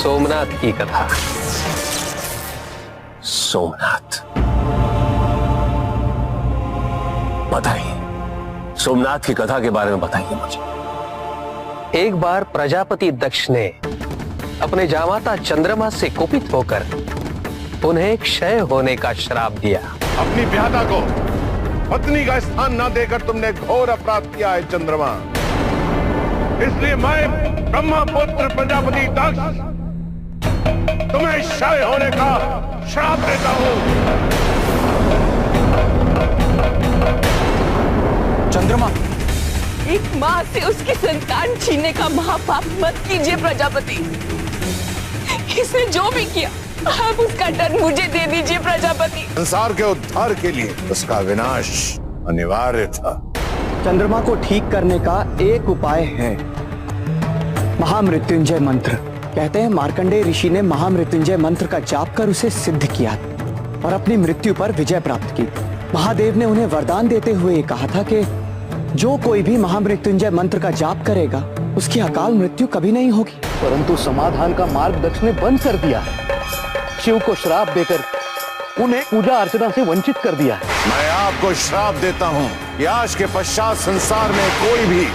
सोमनाथ की कथा। सोमनाथ, बताइए, सोमनाथ की कथा के बारे में बताइए मुझे। एक बार प्रजापति दक्ष ने अपने जामाता चंद्रमा से कुपित होकर उन्हें क्षय होने का श्राप दिया। अपनी ब्याहता को पत्नी का स्थान न देकर तुमने घोर अपराध किया है चंद्रमा। इसलिए मैं ब्रह्मपुत्र प्रजापति दक्ष तुम्हें क्षय होने का श्राप देता हूं। चंद्रमा, एक माँ से उसकी संतान छीनने का महापाप मत कीजिए प्रजापति। इसने जो भी किया आप उसका दंड मुझे दे दीजिए प्रजापति। संसार के उद्धार के लिए उसका विनाश अनिवार्य था। चंद्रमा को ठीक करने का एक उपाय है, महामृत्युंजय मंत्र। कहते हैं मार्कंडेय ऋषि ने महामृत्युंजय मंत्र का जाप कर उसे सिद्ध किया और अपनी मृत्यु पर विजय प्राप्त की। महादेव ने उन्हें वरदान देते हुए कहा था कि जो कोई भी महामृत्युंजय मंत्र का जाप करेगा उसकी अकाल मृत्यु कभी नहीं होगी। परंतु समाधान का मार्ग दक्ष ने बंद कर दिया है। शिव को श्राप देकर उन्हें पूजा अर्चना से वंचित कर दिया है। मैं आपको श्राप देता हूं कि आज के पश्चात संसार में कोई भी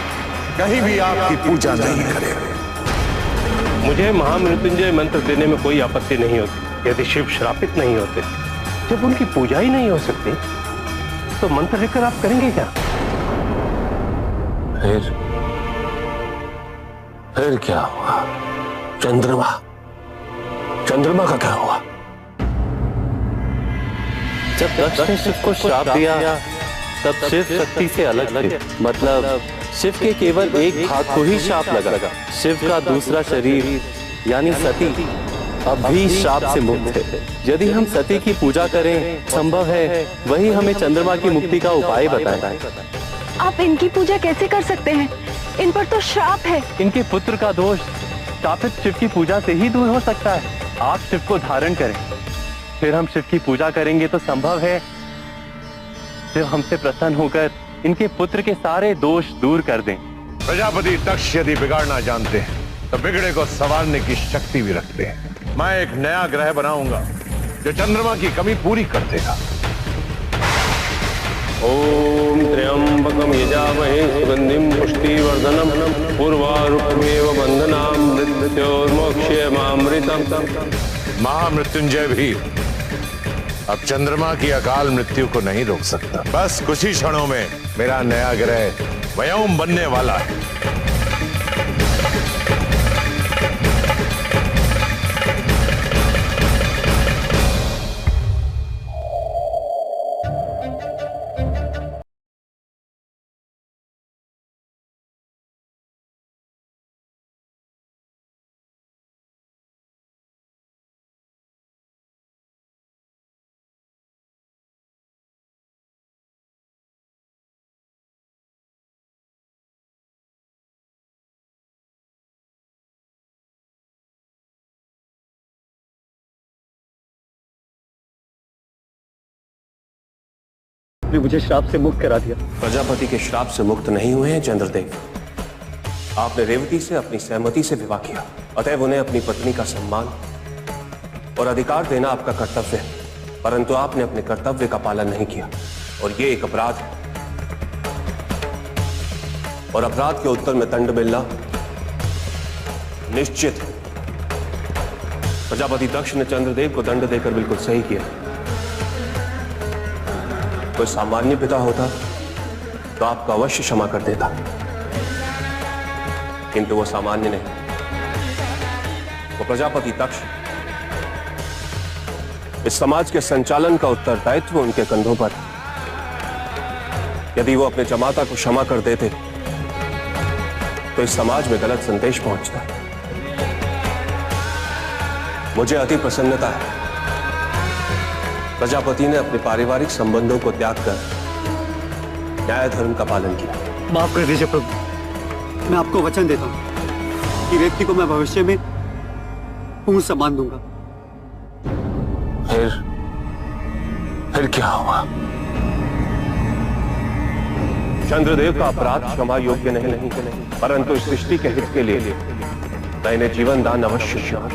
कहीं भी आपकी पूजा नहीं करेगा। मुझे महामृत्युंजय मंत्र देने में कोई आपत्ति नहीं होती यदि शिव श्रापित नहीं होते। जब उनकी पूजा ही नहीं हो सकती तो मंत्र लेकर आप करेंगे क्या? फिर क्या हुआ? चंद्रमा का क्या हुआ? जब दक्ष ने शिव को श्राप दिया तब शिव शक्ति से अलग थे। मतलब शिव के केवल एक भाग को ही श्राप लगा। शिव का दूसरा शरीर यानी सती अब भी श्राप से मुक्त है। यदि हम सती की पूजा करें, संभव है वही हमें चंद्रमा की मुक्ति का उपाय बताए। आप इनकी पूजा कैसे कर सकते हैं? इन पर तो श्राप है। इनके पुत्र का दोष शापित शिव की पूजा से ही दूर हो सकता है। आप शिव को धारण करें, फिर हम शिव की पूजा करेंगे तो संभव है शिव हमसे प्रसन्न होकर इनके पुत्र के सारे दोष दूर कर दें। प्रजापति दक्ष यदि बिगाड़ना जानते हैं तो बिगड़े को संवारने की शक्ति भी रखते हैं। मैं एक नया ग्रह बनाऊंगा जो चंद्रमा की कमी पूरी कर देगा। ओम त्र्यंबकम यजामहे सुगंधिम पुष्टिवर्धनम उर्वारुकमेव बंधनाम मृत्योर्मोक्षयमामृतम। महामृत्युंजय भी अब चंद्रमा की अकाल मृत्यु को नहीं रोक सकता। बस कुछ ही क्षणों में मेरा नया ग्रह व्योम बनने वाला है। मुझे श्राप से मुक्त करा दिया। प्रजापति के श्राप से मुक्त नहीं हुए हैं चंद्रदेव। आपने रेवती से अपनी सहमति से विवाह किया, अतएव उन्हें अपनी पत्नी का सम्मान और अधिकार देना आपका कर्तव्य है। परंतु आपने अपने कर्तव्य का पालन नहीं किया और ये एक अपराध है। और अपराध के उत्तर में दंड मिलना निश्चित है। प्रजापति दक्ष ने चंद्रदेव को दंड देकर बिल्कुल सही किया। कोई सामान्य पिता होता तो आपको अवश्य क्षमा कर देता, किंतु वो सामान्य नहीं, वो प्रजापति दक्ष। इस समाज के संचालन का उत्तरदायित्व उनके कंधों पर। यदि वो अपने जमाता को क्षमा कर देते तो इस समाज में गलत संदेश पहुंचता। मुझे अति प्रसन्नता है प्रजापति ने अपने पारिवारिक संबंधों को त्याग कर न्याय धर्म का पालन किया। माफ कर दीजिए प्रभु, मैं आपको वचन देता हूं कि रेवती को मैं भविष्य में पूर्ण सम्मान दूंगा। फिर क्या हुआ? चंद्रदेव का अपराध क्षमा योग्य नहीं, परंतु इस सृष्टि के हित के लिए मैं इन्हें जीवन दान अवश्य दूंगा।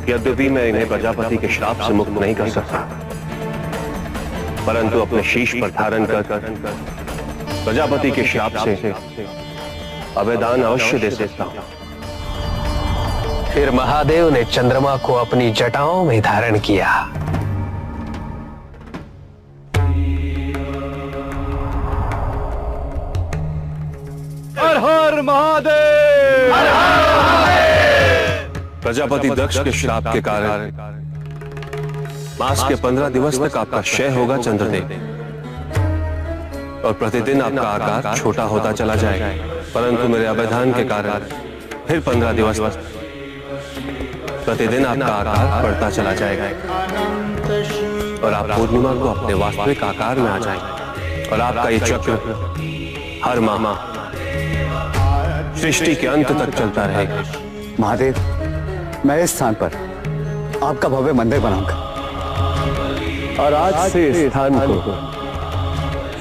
यद्यपि मैं इन्हें प्रजापति के श्राप से मुक्त नहीं कर सकता, परंतु अपने शीश पर धारण कर प्रजापति के श्राप से अभयदान अवश्य दे सकता हूं। फिर महादेव ने चंद्रमा को अपनी जटाओं में धारण किया। हर हर महादेव! हर हर महादेव! प्रजापति दक्ष के श्राप के कारण मास के 15 दिवस तक आपका क्षय होगा चंद्रदेव, और प्रतिदिन आपका आकार छोटा होता चला जाएगा, परंतु मेरे अवधान के कारण फिर 15 दिवस प्रतिदिन आपका आकार बढ़ता चला जाएगा और आप पूर्णिमा को अपने वास्तविक आकार में आ जाएंगे, और आपका ये चक्र हर माह सृष्टि के अंत तक चलता रहेगा। महादेव, मैं इस स्थान पर आपका भव्य मंदिर बनाऊंगा, और आज से इस स्थान को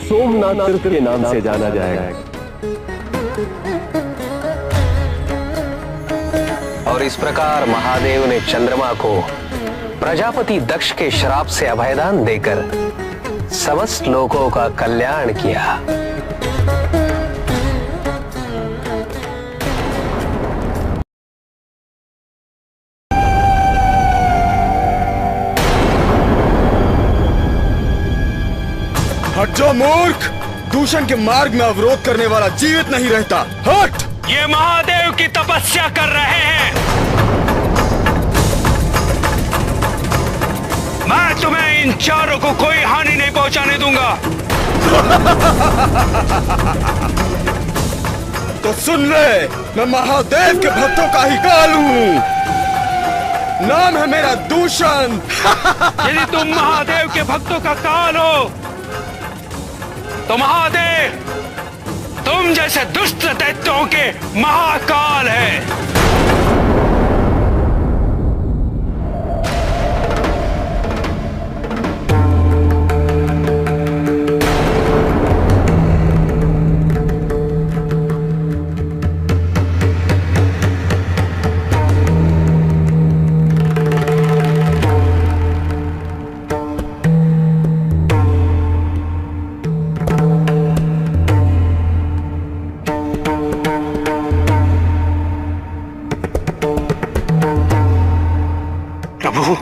सोमनाथ तीर्थ के नाम से जाना जाएगा। और इस प्रकार महादेव ने चंद्रमा को प्रजापति दक्ष के श्राप से अभयदान देकर समस्त लोगों का कल्याण किया। हट जाओ मूर्ख! दूषण के मार्ग में अवरोध करने वाला जीवित नहीं रहता। हट! ये महादेव की तपस्या कर रहे हैं। मैं तुम्हें इन चारों को कोई हानि नहीं पहुंचाने दूंगा। तो सुन ले, मैं महादेव के भक्तों का ही काल हूँ। नाम है मेरा दूषण। यदि तुम महादेव के भक्तों का काल हो तो महादेव तुम जैसे दुष्ट दैत्यों के महाकाल है। प्रभु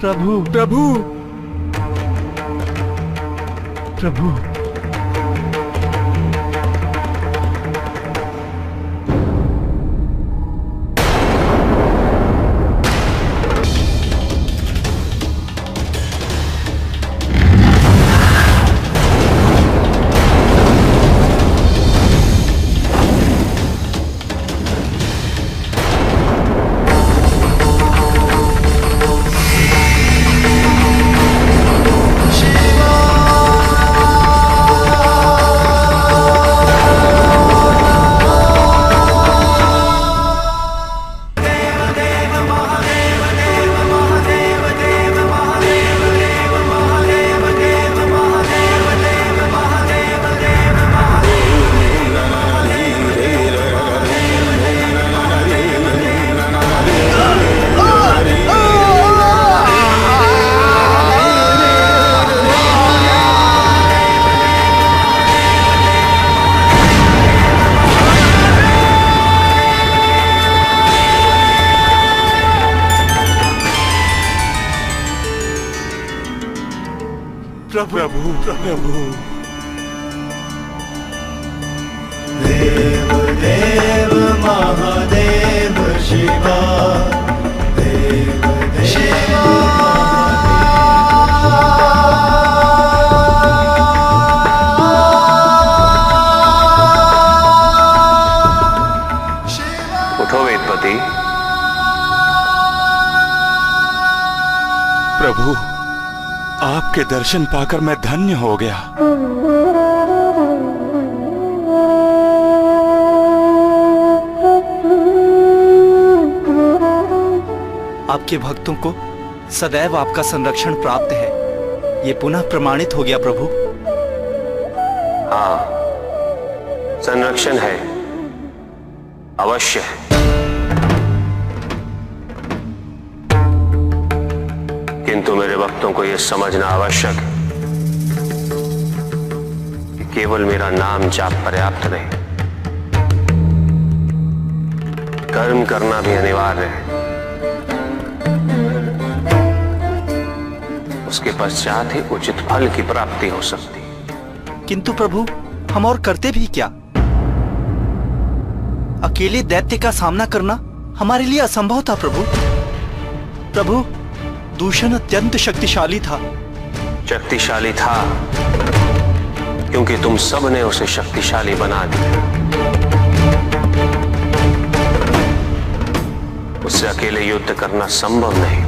प्रभु प्रभु प्रभु प्रभु प्रभु देव देव महादेव शिवा देव शिवा उठो वेदपति। प्रभु, आपके दर्शन पाकर मैं धन्य हो गया। आपके भक्तों को सदैव आपका संरक्षण प्राप्त है। ये पुनः प्रमाणित हो गया प्रभु। हाँ, संरक्षण है, अवश्य है। किंतु मेरे भक्तों को यह समझना आवश्यक है कि केवल मेरा नाम जाप पर्याप्त नहीं, कर्म करना भी अनिवार्य है। उसके पश्चात ही उचित फल की प्राप्ति हो सकती है। किंतु प्रभु, हम और करते भी क्या? अकेले दैत्य का सामना करना हमारे लिए असंभव था प्रभु। प्रभु, दूषण अत्यंत शक्तिशाली था। शक्तिशाली था क्योंकि तुम सब ने उसे शक्तिशाली बना दिया। उससे अकेले युद्ध करना संभव नहीं,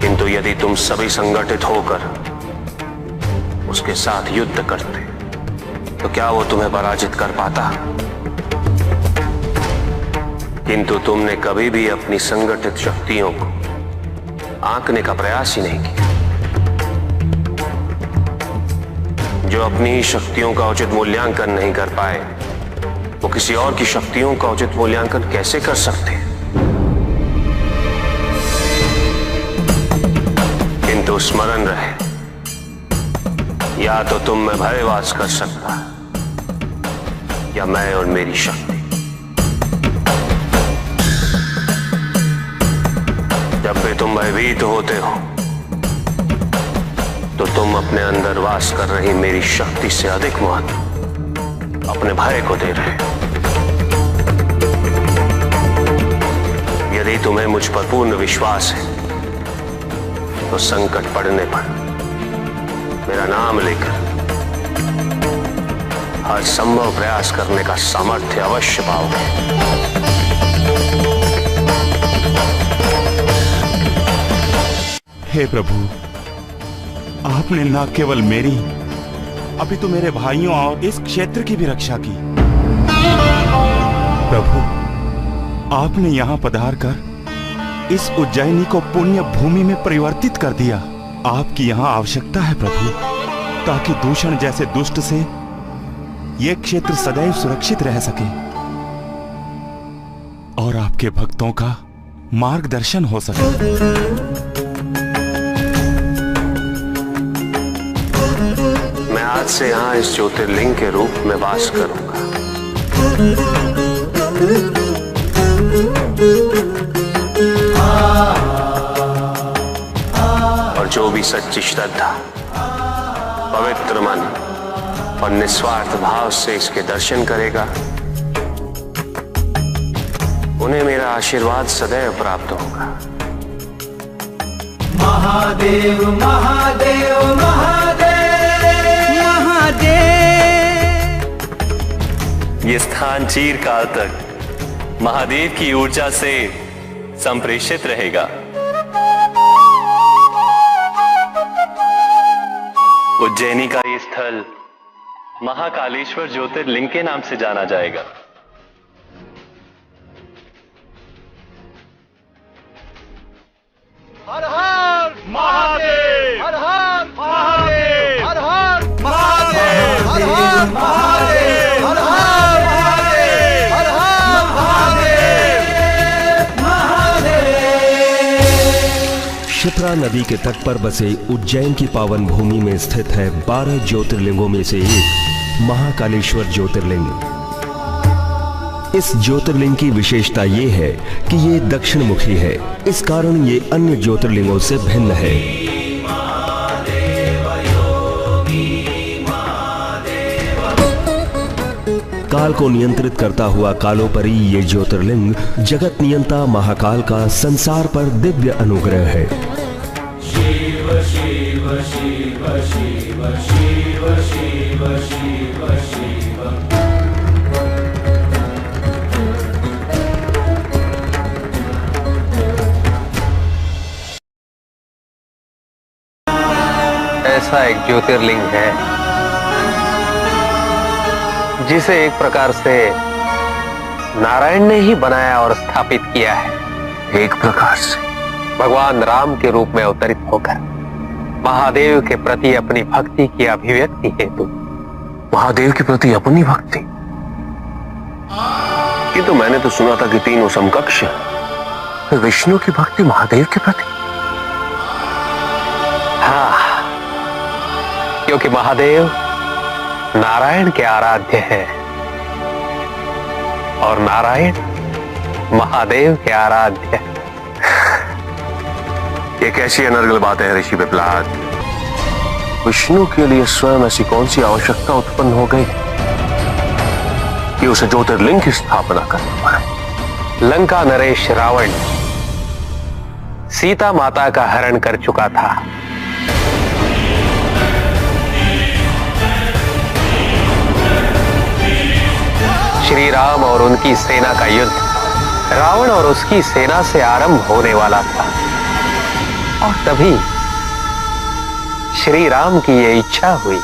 किंतु यदि तुम सभी संगठित होकर उसके साथ युद्ध करते तो क्या वो तुम्हें पराजित कर पाता? किंतु तुमने कभी भी अपनी संगठित शक्तियों को आंकने का प्रयास ही नहीं किया। जो अपनी ही शक्तियों का उचित मूल्यांकन नहीं कर पाए, वो किसी और की शक्तियों का उचित मूल्यांकन कैसे कर सकते हैं? किंतु स्मरण रहे, या तो तुम में भय वास कर सकता है, या मैं और मेरी शक्ति। जब भी तुम भयभीत होते हो तो तुम अपने अंदर वास कर रही मेरी शक्ति से अधिक महत्व अपने भय को दे रहे हो। यदि तुम्हें मुझ पर पूर्ण विश्वास है तो संकट पड़ने पर मेरा नाम लेकर हर संभव प्रयास करने का सामर्थ्य अवश्य पाओगे। हे प्रभु, आपने न केवल मेरी, अभी तो मेरे भाइयों और इस क्षेत्र की भी रक्षा की। प्रभु, आपने यहाँ पधार कर इस उज्जैनी को पुण्य भूमि में परिवर्तित कर दिया। आपकी यहाँ आवश्यकता है प्रभु, ताकि दूषण जैसे दुष्ट से यह क्षेत्र सदैव सुरक्षित रह सके और आपके भक्तों का मार्गदर्शन हो सके। मैं आज से यहाँ इस ज्योतिर्लिंग के रूप में वास करूंगा। और जो भी सच्ची श्रद्धा, पवित्र मन और निस्वार्थ भाव से इसके दर्शन करेगा, उन्हें मेरा आशीर्वाद सदैव प्राप्त होगा। महादेव महादेव महादेव ये स्थान चिरकाल तक महादेव की ऊर्जा से संप्रेषित रहेगा। उज्जैनी का ये स्थल महाकालेश्वर ज्योतिर्लिंग के नाम से जाना जाएगा। हर हर महादेव, हर हर महादेव, हर हर महादेव, हर हर महादेव, हर हर महादेव, हर हर महादेव, महादेव। क्षिप्रा नदी के तट पर बसे उज्जैन की पावन भूमि में स्थित है 12 ज्योतिर्लिंगों में से एक महाकालेश्वर ज्योतिर्लिंग। इस ज्योतिर्लिंग की विशेषता ये है कि ये दक्षिण मुखी है। इस कारण ये अन्य ज्योतिर्लिंगों से भिन्न है। काल को नियंत्रित करता हुआ कालोपरी ये ज्योतिर्लिंग जगत नियंता महाकाल का संसार पर दिव्य अनुग्रह है। शिव शिव शिव शिव शिव शिव शिव शिव। ऐसा एक ज्योतिर्लिंग है जिसे एक प्रकार से नारायण ने ही बनाया और स्थापित किया है। एक प्रकार से भगवान राम के रूप में अवतरित होकर महादेव के प्रति अपनी भक्ति की अभिव्यक्ति हेतु। महादेव के प्रति अपनी भक्ति? ये तो मैंने तो सुना था कि तीनों समकक्ष हैं। विष्णु की भक्ति महादेव के प्रति? हाँ, क्योंकि महादेव नारायण के आराध्य हैं और नारायण महादेव के आराध्य। ये कैसी अनर्गल बात है ऋषि पिपलाद? विष्णु के लिए स्वयं ऐसी कौन सी आवश्यकता उत्पन्न हो गई कि उसे ज्योतिर्लिंग की स्थापना करनी पड़े? लंका नरेश रावण सीता माता का हरण कर चुका था। श्री राम और उनकी सेना का युद्ध रावण और उसकी सेना से आरंभ होने वाला था और तभी श्री राम की यह इच्छा हुई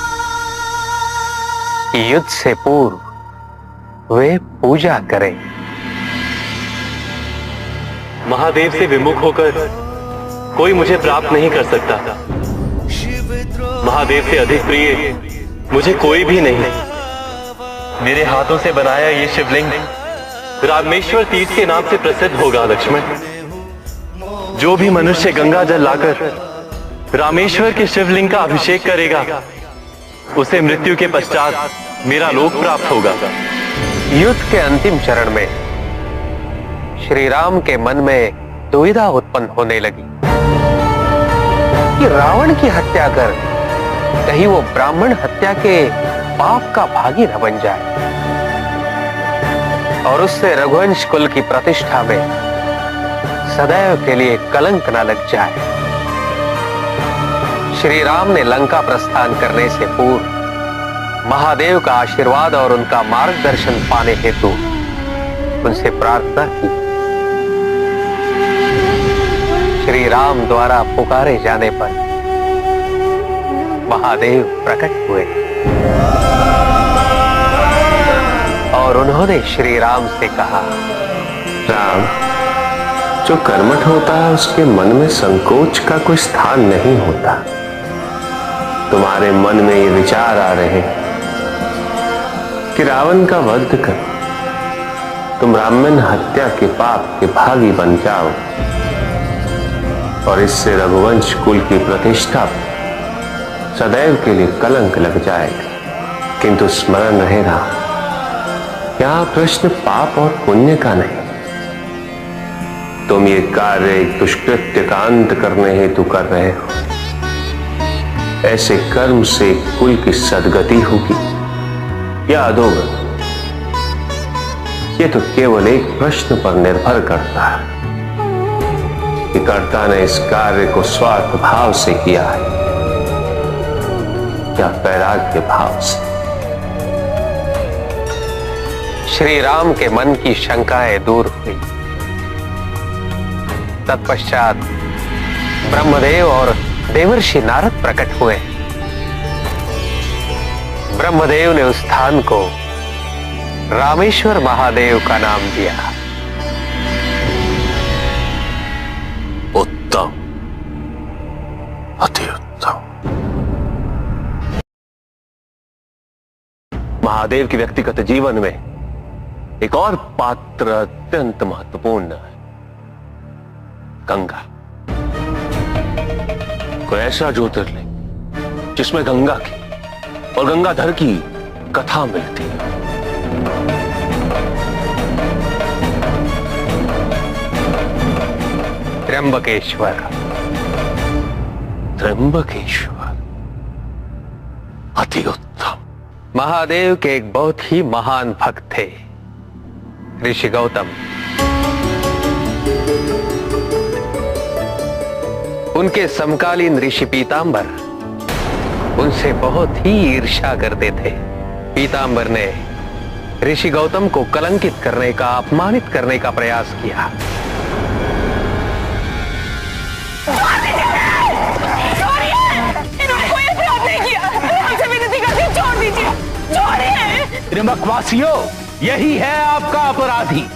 कि युद्ध से पूर्व वे पूजा करें। महादेव से विमुख होकर कोई मुझे प्राप्त नहीं कर सकता। महादेव से अधिक प्रिय मुझे कोई भी नहीं। मेरे हाथों से बनाया ये शिवलिंग रामेश्वर तीर्थ के नाम से प्रसिद्ध होगा लक्ष्मण। जो भी मनुष्य गंगा जल लाकर रामेश्वर के शिवलिंग का अभिषेक करेगा उसे मृत्यु के पश्चात मेरा लोक प्राप्त होगा। युद्ध के अंतिम चरण में श्री राम के मन में दुविधा उत्पन्न होने लगी कि रावण की हत्या कर कहीं वो ब्राह्मण हत्या के पाप का भागी न बन जाए और उससे रघुवंश कुल की प्रतिष्ठा में सदैव के लिए कलंक न लग जाए। श्री राम ने लंका प्रस्थान करने से पूर्व महादेव का आशीर्वाद और उनका मार्गदर्शन पाने हेतु उनसे प्रार्थना की। श्री राम द्वारा पुकारे जाने पर महादेव प्रकट हुए और उन्होंने श्री राम से कहा, राम, जो कर्मठ होता है उसके मन में संकोच का कोई स्थान नहीं होता। तुम्हारे मन में ये विचार आ रहे कि रावण का वध कर तुम ब्राह्मण हत्या के पाप के भागी बन जाओ और इससे रघुवंश कुल की प्रतिष्ठा सदैव के लिए कलंक लग जाएगा। किंतु स्मरण रहे राम, यहां प्रश्न पाप और पुण्य का नहीं। तुम ये कार्य एक दुष्कृत्य का अंत करने हेतु कर रहे हो। ऐसे कर्म से कुल की सदगति होगी या अधोगति, ये तो केवल एक प्रश्न पर निर्भर करता है कि कर्ता ने इस कार्य को स्वार्थ भाव से किया है या वैराग्य भाव से। श्री राम के मन की शंकाएं दूर हुई। तत्पश्चात ब्रह्मदेव और देवर्षि नारद प्रकट हुए। ब्रह्मदेव ने उस स्थान को रामेश्वर महादेव का नाम दिया। उत्तम, अति उत्तम। महादेव के व्यक्तिगत जीवन में एक और पात्र अत्यंत महत्वपूर्ण है, गंगा। कोई ऐसा ज्योतिर्लिंग जिसमें गंगा की और गंगाधर की कथा मिलती है। त्र्यंबकेश्वर। त्र्यंबकेश्वर, अति उत्तम। महादेव के एक बहुत ही महान भक्त थे, ऋषि गौतम। उनके समकालीन ऋषि पीतांबर उनसे बहुत ही ईर्ष्या करते थे। पीतांबर ने ऋषि गौतम को कलंकित करने का, अपमानित करने का प्रयास किया। इन्होंने कोई अपराध नहीं किया। आपसे विनती करती हूं, छोड़ दीजिए, छोड़िए। त्रिंबकवासियों, यही है आपका अपराधी।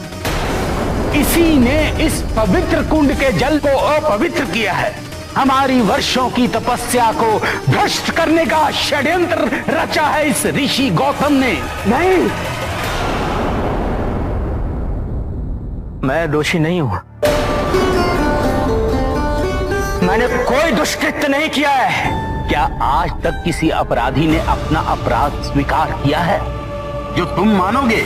इसी ने इस पवित्र कुंड के जल को अपवित्र किया है। हमारी वर्षों की तपस्या को भ्रष्ट करने का षड्यंत्र रचा है इस ऋषि गौतम ने। नहीं, मैं दोषी नहीं हूं। मैंने कोई दुष्कृत्य नहीं किया है। क्या आज तक किसी अपराधी ने अपना अपराध स्वीकार किया है जो तुम मानोगे?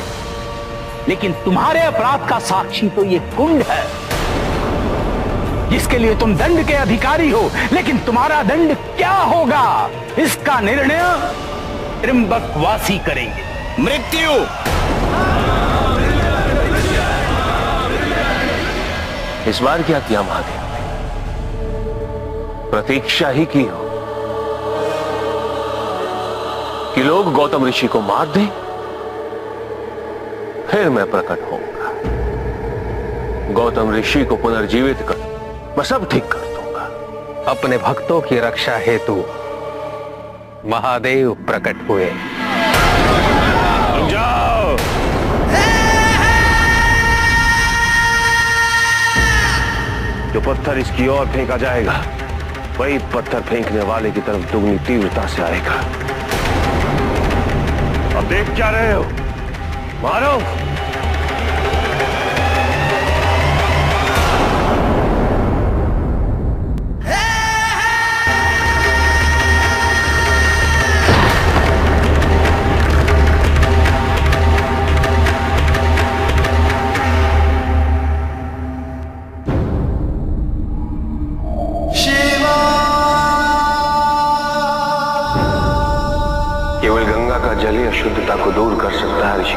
लेकिन तुम्हारे अपराध का साक्षी तो ये कुंड है जिसके लिए तुम दंड के अधिकारी हो। लेकिन तुम्हारा दंड क्या होगा इसका निर्णय त्र्यंबकवासी करेंगे। मृत्यु। इस बार क्या किया महादेव ने? प्रतीक्षा ही की हो कि लोग गौतम ऋषि को मार दें, फिर मैं प्रकट होऊंगा। गौतम ऋषि को पुनर्जीवित कर मैं सब ठीक कर दूंगा। अपने भक्तों की रक्षा हेतु महादेव प्रकट हुए। जाओ। जो पत्थर इसकी ओर फेंका जाएगा वही पत्थर फेंकने वाले की तरफ दुगनी तीव्रता से आएगा। अब देख क्या रहे हो? मारो। केवल गंगा का जल ही अशुद्धता को दूर कर सकता है ऋषि।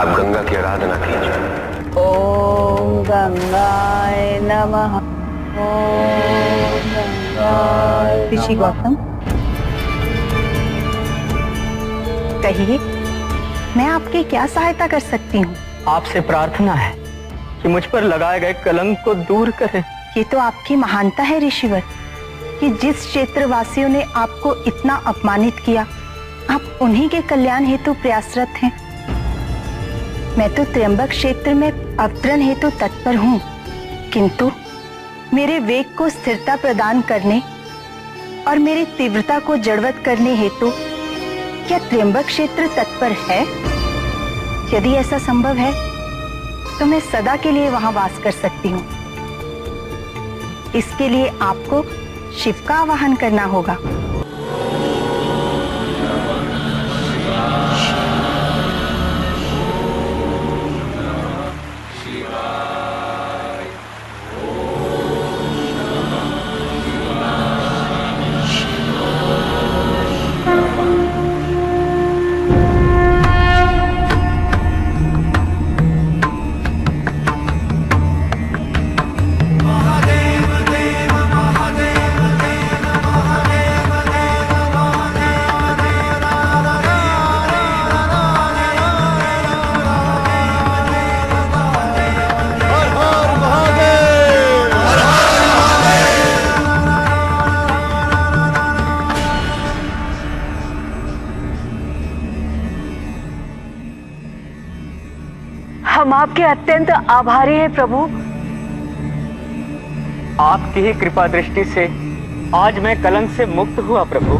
आप गंगा की आराधना कीजिए। ओम गंगाय नमः। ओम गंगाय। ऋषि गौतम, कहिए, मैं आपकी क्या सहायता कर सकती हूँ? आपसे प्रार्थना है कि मुझ पर लगाए गए कलंक को दूर करें। ये तो आपकी महानता है ऋषिवर कि जिस क्षेत्र वासियों ने आपको इतना अपमानित किया, आप उन्हीं के कल्याण हेतु प्रयासरत हैं। मैं तो त्र्यंबक क्षेत्र में अवतरण हेतु तत्पर हूँ, किंतु मेरे वेग को स्थिरता प्रदान करने और मेरी तीव्रता को जड़वत करने हेतु क्या त्र्यंबक क्षेत्र तत्पर है? यदि ऐसा संभव है तो मैं सदा के लिए वहां वास कर सकती हूँ। इसके लिए आपको शिव का आवाहन करना होगा। हम आपके अत्यंत आभारी हैं प्रभु। आपकी ही कृपा दृष्टि से आज मैं कलंक से मुक्त हुआ प्रभु।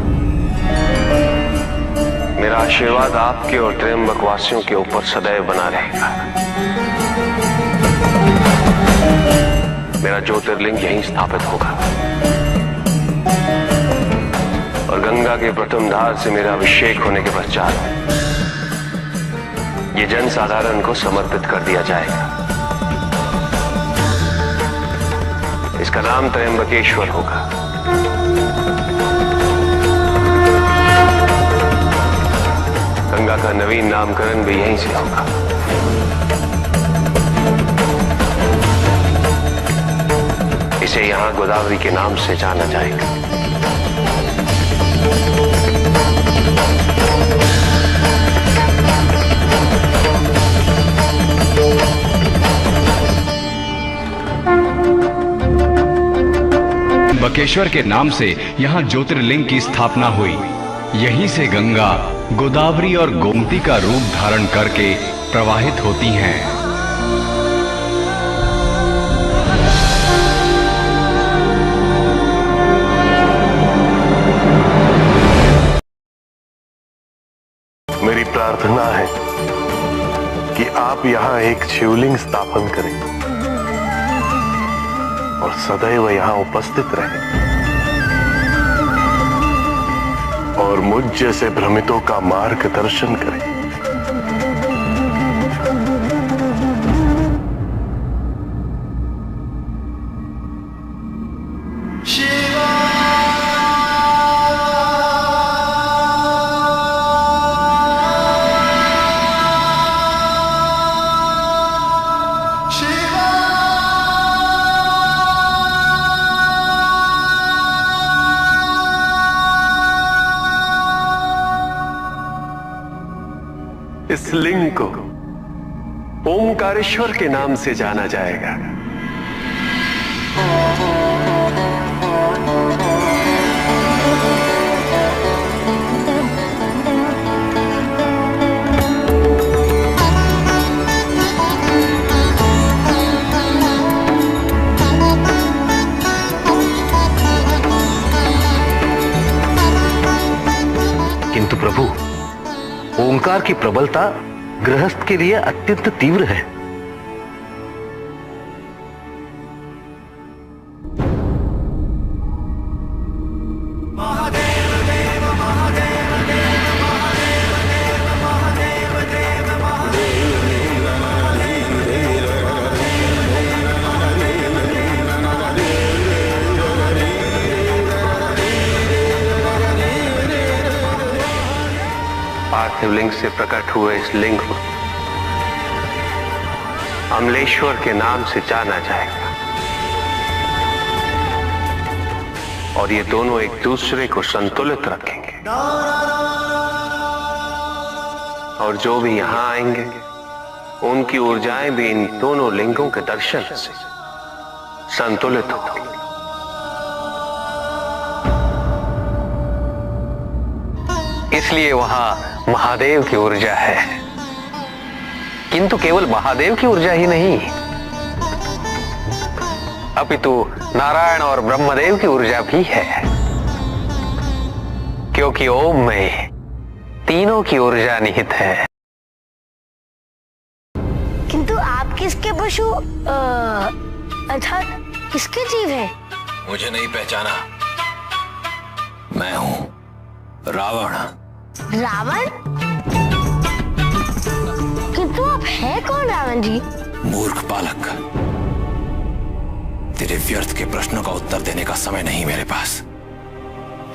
मेरा आशीर्वाद आपके और त्र्यंबक वासियों के ऊपर सदैव बना रहेगा। मेरा ज्योतिर्लिंग यहीं स्थापित होगा और गंगा के प्रथम धार से मेरा अभिषेक होने के पश्चात ये जन साधारण को समर्पित कर दिया जाएगा। इसका नाम त्र्यंबकेश्वर होगा। गंगा का नवीन नामकरण भी यहीं से होगा। इसे यहां गोदावरी के नाम से जाना जाएगा। त्र्यंबकेश्वर के नाम से यहाँ ज्योतिर्लिंग की स्थापना हुई। यहीं से गंगा, गोदावरी और गोमती का रूप धारण करके प्रवाहित होती हैं। मेरी प्रार्थना है कि आप यहां एक शिवलिंग स्थापन करें और सदैव यहां उपस्थित रहें और मुझ जैसे भ्रमितों का मार्गदर्शन करें। इस लिंग को ओंकारेश्वर के नाम से जाना जाएगा। किंतु प्रभु, ओंकार की प्रबलता गृहस्थ के लिए अत्यंत तीव्र है। पार्थिव लिंग से प्रकट हुए इस लिंग को अमलेश्वर के नाम से जाना जाएगा और ये दोनों एक दूसरे को संतुलित रखेंगे और जो भी यहां आएंगे उनकी ऊर्जाएं भी इन दोनों लिंगों के दर्शन से संतुलित होंगी। इसलिए वहां महादेव की ऊर्जा है, किंतु केवल महादेव की ऊर्जा ही नहीं, अपितु नारायण और ब्रह्मदेव की ऊर्जा भी है, क्योंकि ओम में तीनों की ऊर्जा निहित है। किंतु आप किसके पशु अर्थात किसके जीव हैं? मुझे नहीं पहचाना? मैं हूं रावण। रावण? किंतु आप हैं कौन रावण जी? मूर्ख बालक, तेरे व्यर्थ के प्रश्नों का उत्तर देने का समय नहीं मेरे पास।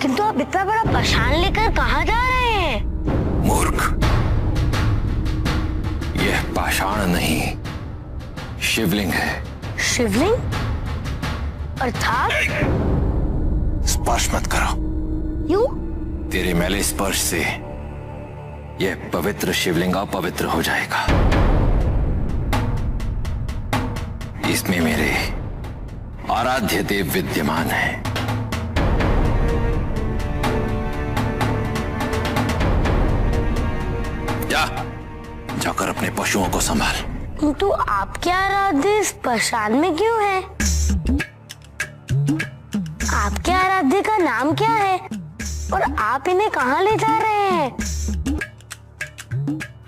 किंतु आप इतना बड़ा पाषाण लेकर कहाँ जा रहे हैं? मूर्ख, यह पाषाण नहीं शिवलिंग है। शिवलिंग? अर्थात? स्पर्श मत करो। क्यों? तेरे मैले स्पर्श से यह पवित्र शिवलिंग अपवित्र हो जाएगा। इसमें मेरे आराध्य देव विद्यमान है। जाकर अपने पशुओं को संभाल। किंतु आपके आराध्य इस पाषाण में क्यों है? आपके आराध्य का नाम क्या है और आप इन्हें कहाँ ले जा रहे हैं?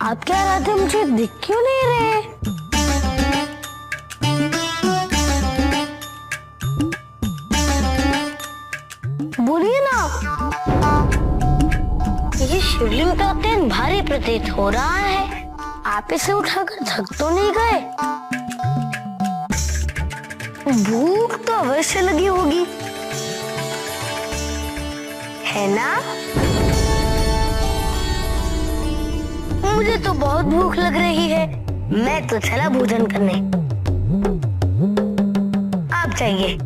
आपके आराध्य मुझे दिख क्यों नहीं रहे? बोलिए ना। ये शिवलिंग तो अत्यंत भारी प्रतीत हो रहा है। आप इसे उठाकर थक तो नहीं गए? भूख तो अवश्य लगी होगी, है ना? मुझे तो बहुत भूख लग रही है। मैं तो चला भोजन करने। आप जाइए।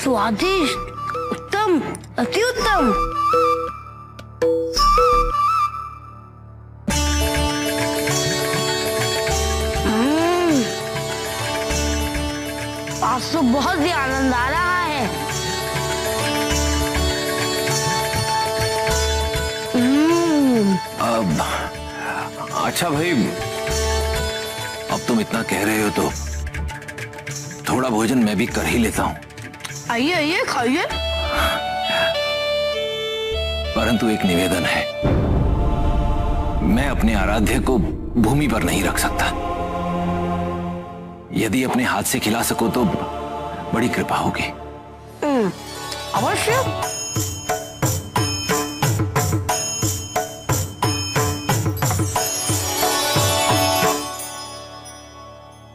स्वादिष्ट, उत्तम, अति उत्तम। आज तो बहुत ही आनंद आ रहा है। अच्छा भाई, अब तुम इतना कह रहे हो तो थोड़ा भोजन मैं भी कर ही लेता हूँ। आइए आइए खाइए। परंतु एक निवेदन है, मैं अपने आराध्य को भूमि पर नहीं रख सकता। यदि अपने हाथ से खिला सको तो बड़ी कृपा होगी। अवश्य।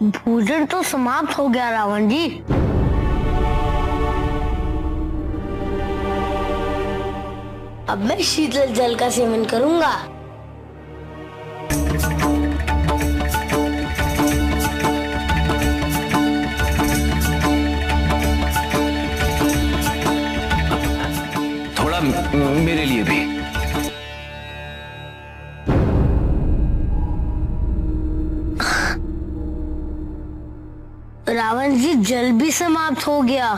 भोजन तो समाप्त हो गया रावण जी। अब मैं शीतल जल का सेवन करूंगा। थोड़ा मेरे लिए भी। रावण जी, जल भी समाप्त हो गया।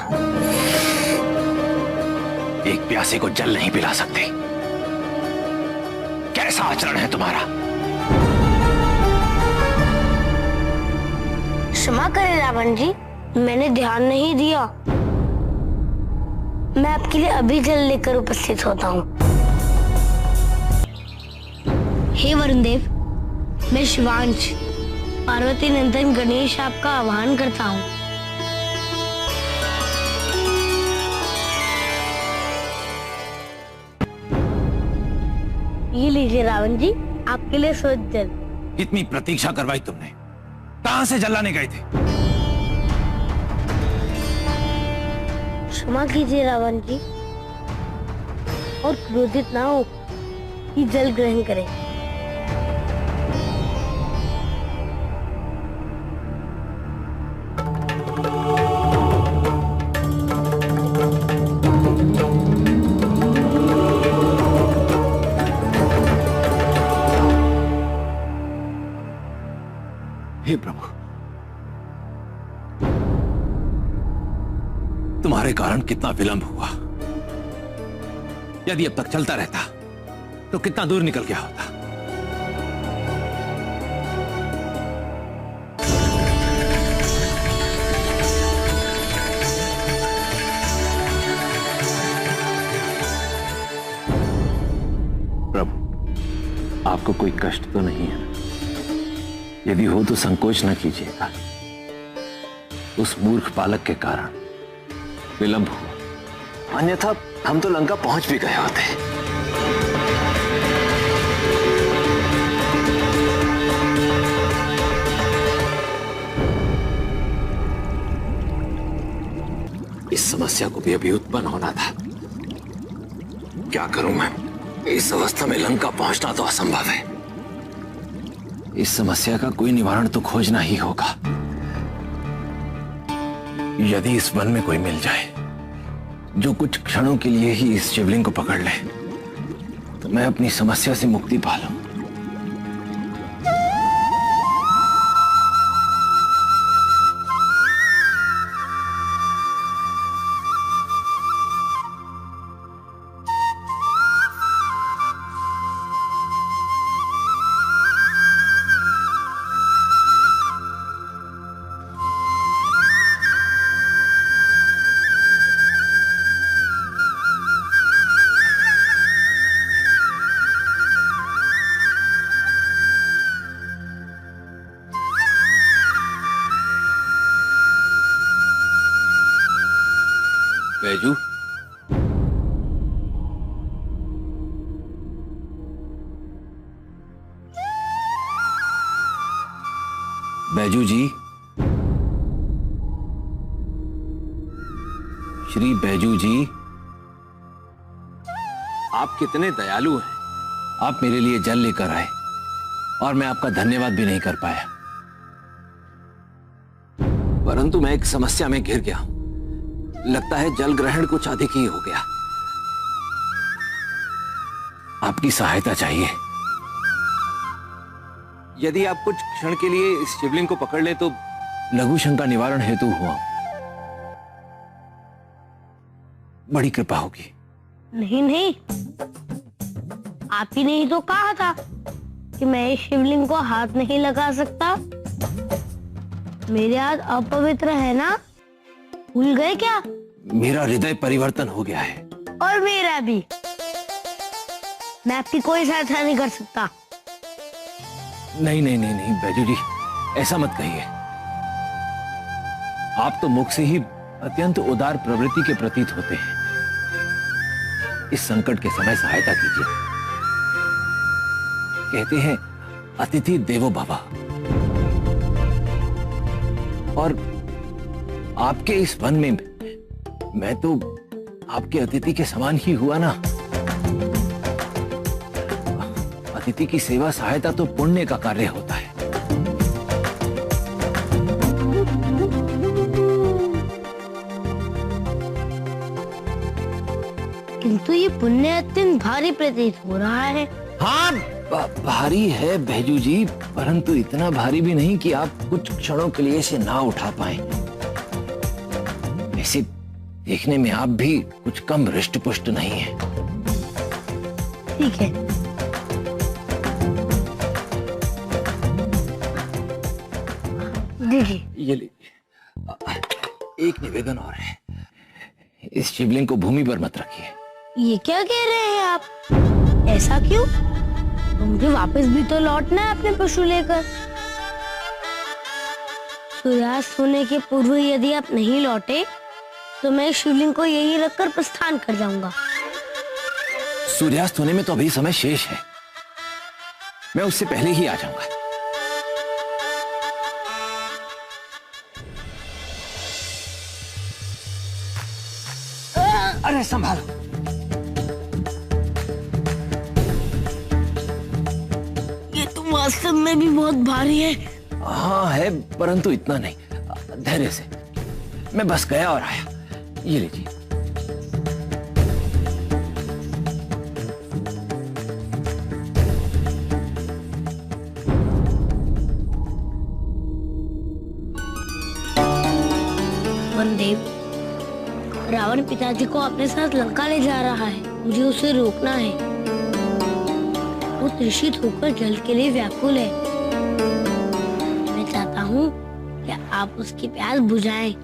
एक प्यासे को जल नहीं पिला सकते। कैसा आचरण है तुम्हारा? क्षमा करें रावण जी, मैंने ध्यान नहीं दिया। मैं आपके लिए अभी जल लेकर उपस्थित होता हूँ। हे वरुण देव, मैं शिवांश पार्वती नंदन गणेश आपका आह्वान करता हूँ। ये लीजिए रावण जी, आपके लिए स्वच्छ जल। इतनी प्रतीक्षा करवाई तुमने, कहां से जल लाने गए थे? क्षमा कीजिए रावण जी, और क्रोधित ना हो, ये जल ग्रहण करें। हे प्रभु, तुम्हारे कारण कितना विलंब हुआ। यदि अब तक चलता रहता तो कितना दूर निकल गया होता। प्रभु, आपको कोई कष्ट तो नहीं है? यदि हो तो संकोच न कीजिएगा। उस मूर्ख बालक के कारण विलंब हुआ, अन्यथा हम तो लंका पहुंच भी गए होते। इस समस्या को भी अभी उत्पन्न होना था। क्या करूं मैं? इस अवस्था में लंका पहुंचना तो असंभव है। इस समस्या का कोई निवारण तो खोजना ही होगा। यदि इस वन में कोई मिल जाए जो कुछ क्षणों के लिए ही इस शिवलिंग को पकड़ ले, तो मैं अपनी समस्या से मुक्ति पा लूं। बैजू, बैजू जी, श्री बैजू जी, आप कितने दयालु हैं। आप मेरे लिए जल लेकर आए और मैं आपका धन्यवाद भी नहीं कर पाया। परंतु मैं एक समस्या में घिर गया हूं। लगता है जल ग्रहण कुछ अधिक ही हो गया। आपकी सहायता चाहिए। यदि आप कुछ क्षण के लिए इस शिवलिंग को पकड़ ले तो लघु शंका निवारण हेतु हुआ बड़ी कृपा होगी। नहीं नहीं, आप ही ने ही तो कहा था कि मैं इस शिवलिंग को हाथ नहीं लगा सकता। मेरे हाथ अपवित्र है ना, भूल गए क्या? मेरा हृदय परिवर्तन हो गया है। और मेरा भी। मैं आपकी कोई सहायता नहीं कर सकता। नहीं नहीं नहीं नहीं बैजू जी, ऐसा मत कहिए। आप तो मुख से ही अत्यंत उदार प्रवृत्ति के प्रतीत होते हैं। इस संकट के समय सहायता कीजिए। कहते हैं अतिथि देवो भव, और आपके इस वन में मैं तो आपके अतिथि के समान ही हुआ ना। अतिथि की सेवा सहायता तो पुण्य का कार्य होता है। किंतु ये पुण्य अत्यंत भारी प्रतीत हो रहा है। हाँ भारी है बैजू जी, परंतु इतना भारी भी नहीं कि आप कुछ क्षणों के लिए इसे ना उठा पाएं। वैसे देखने में आप भी कुछ कम हृष्ट पुष्ट नहीं है। ठीक है, ये लीजिए। एक निवेदन और है, इस शिवलिंग को भूमि पर मत रखिए। ये क्या कह रहे हैं आप? ऐसा क्यों? तो मुझे वापस भी तो लौटना है अपने पशु लेकर। सूर्यास्त होने के पूर्व यदि आप नहीं लौटे तो मैं शिवलिंग को यही रखकर प्रस्थान कर जाऊंगा। सूर्यास्त होने में तो अभी समय शेष है, मैं उससे पहले ही आ जाऊंगा। अरे संभालो। ये तो वास्तव में भी बहुत भारी है। हाँ है, परंतु इतना नहीं। धैर्य से, मैं बस गया और आया। ये लीजिए। वनदेव, रावण पिताजी को अपने साथ लंका ले जा रहा है। मुझे उसे रोकना है। वो तृषित होकर जल के लिए व्याकुल है। मैं चाहता हूँ कि आप उसकी प्यास बुझाएं,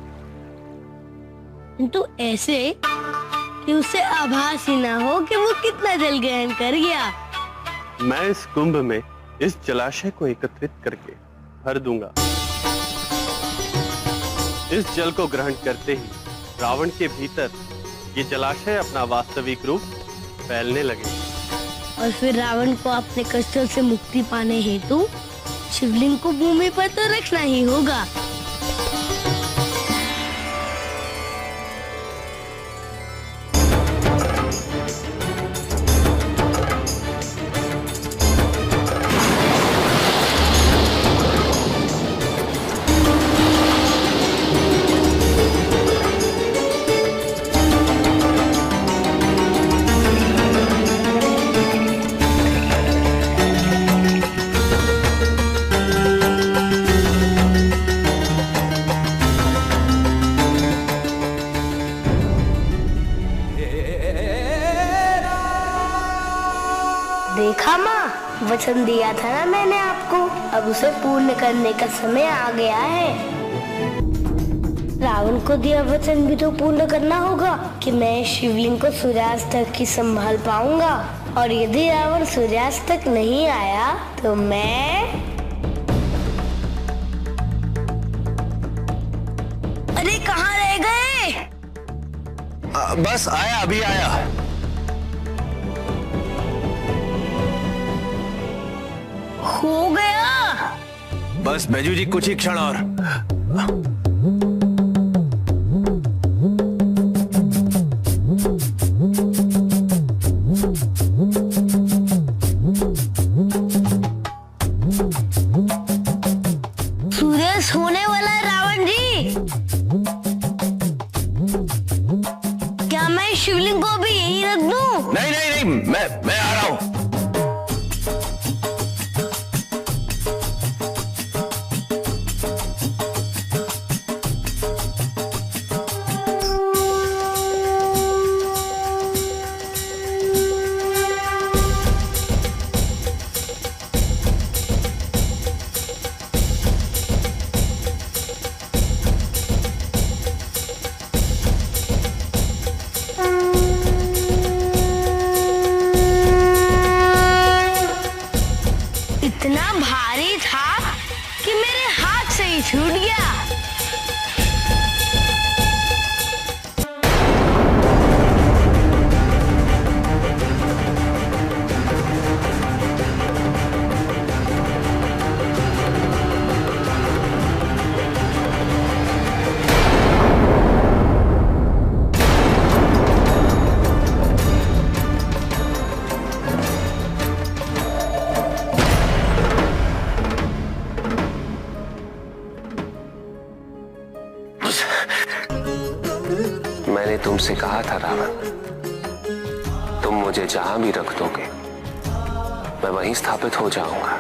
किंतु ऐसे कि उसे आभास ही ना हो कि वो कितना जल ग्रहण कर गया। मैं इस कुंभ में इस जलाशय को एकत्रित करके भर दूंगा। इस जल को ग्रहण करते ही रावण के भीतर ये जलाशय अपना वास्तविक रूप फैलने लगे, और फिर रावण को अपने कष्टों से मुक्ति पाने हेतु शिवलिंग को भूमि पर तो रखना ही होगा। देखा माँ, वचन दिया था ना मैंने आपको, अब उसे पूर्ण करने का समय आ गया है। रावण को दिया वचन भी तो पूर्ण करना होगा कि मैं शिवलिंग को सूर्यास्त तक ही संभाल पाऊंगा, और यदि रावण सूर्यास्त तक नहीं आया तो मैं... अरे कहाँ रह गए? बस आया, अभी आया। हो गया। बस बैजू जी, कुछ ही क्षण और। सूर्यास्त होने वाला है रावण जी। क्या मैं शिवलिंग को भी यहीं रख दूं? नहीं नहीं नहीं, मैं आ रहा हूं। इतना भारी था कि मेरे हाथ से ही छूट गया। मैंने तुमसे कहा था रावण, तुम मुझे जहां भी रख दोगे मैं वहीं स्थापित हो जाऊंगा।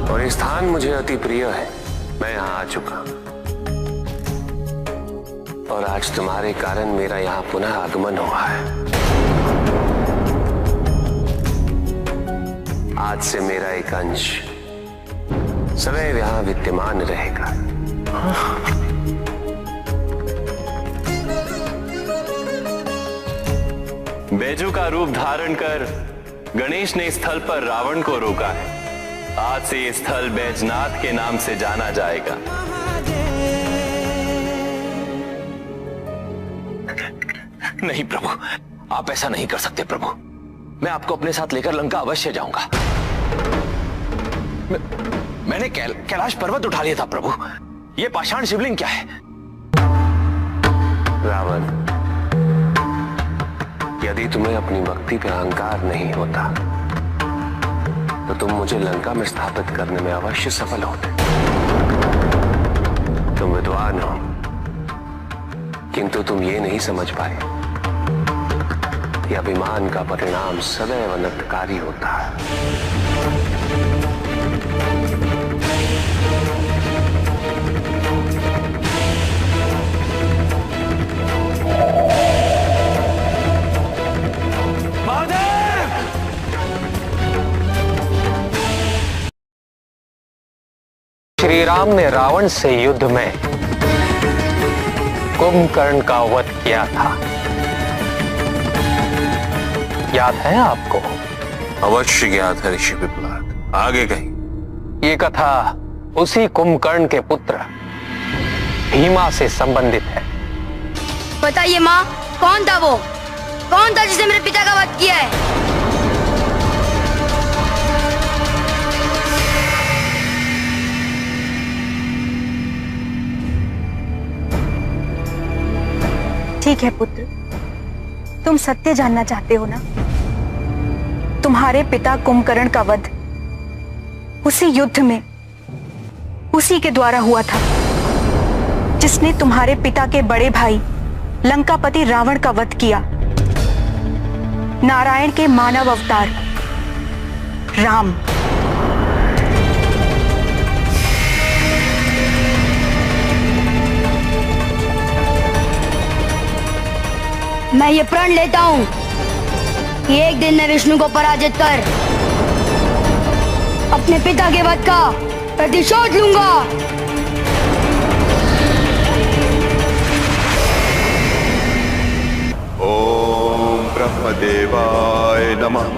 और ये स्थान मुझे अति प्रिय है, मैं यहां आ चुका और आज तुम्हारे कारण मेरा यहां पुनः आगमन हुआ है। आज से मेरा एक अंश सदैव यहां विद्यमान रहेगा। बैजू का रूप धारण कर गणेश ने स्थल पर रावण को रोका है। आज से ये स्थल बैजनाथ के नाम से जाना जाएगा। नहीं प्रभु, आप ऐसा नहीं कर सकते प्रभु। मैं आपको अपने साथ लेकर लंका अवश्य जाऊंगा। मैंने कैलाश पर्वत उठा लिया था प्रभु। ये पाषाण शिवलिंग क्या है? रावण, यदि तुम्हें अपनी भक्ति पे अहंकार नहीं होता तो तुम मुझे लंका में स्थापित करने में अवश्य सफल होते। तुम विद्वान हो, किंतु तुम ये नहीं समझ पाए कि अभिमान का परिणाम सदैव अनर्थकारी होता है। श्री राम ने रावण से युद्ध में कुंभकर्ण का वध किया था, याद है आपको? अवश्य याद है ऋषि पिपलाद। आगे कहीं। ये कथा उसी कुंभकर्ण के पुत्र भीमा से संबंधित है। बताइए माँ, कौन था वो? कौन था जिसने मेरे पिता का वध किया है? ठीक है पुत्र, तुम सत्य जानना चाहते हो ना? तुम्हारे पिता कुंभकर्ण का वध उसी युद्ध में उसी के द्वारा हुआ था जिसने तुम्हारे पिता के बड़े भाई लंकापति रावण का वध किया। नारायण के मानव अवतार राम। मैं ये प्रण लेता हूँ कि एक दिन मैं विष्णु को पराजित कर अपने पिता के वध का प्रतिशोध लूंगा। ओम ब्रह्मदेवाय नमः।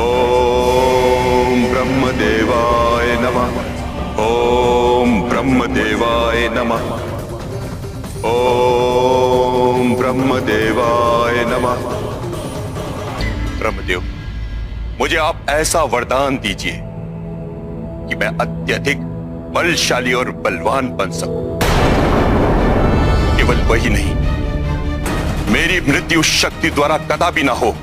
ओम ब्रह्मदेवाय नमः। ओम ब्रह्मदेवाय नमः। ओम ब्रह्मदेवाय नमः। ब्रह्मदेव, मुझे आप ऐसा वरदान दीजिए कि मैं अत्यधिक बलशाली और बलवान बन सकूं। केवल वही नहीं, मेरी मृत्यु शक्ति द्वारा कदापि ना हो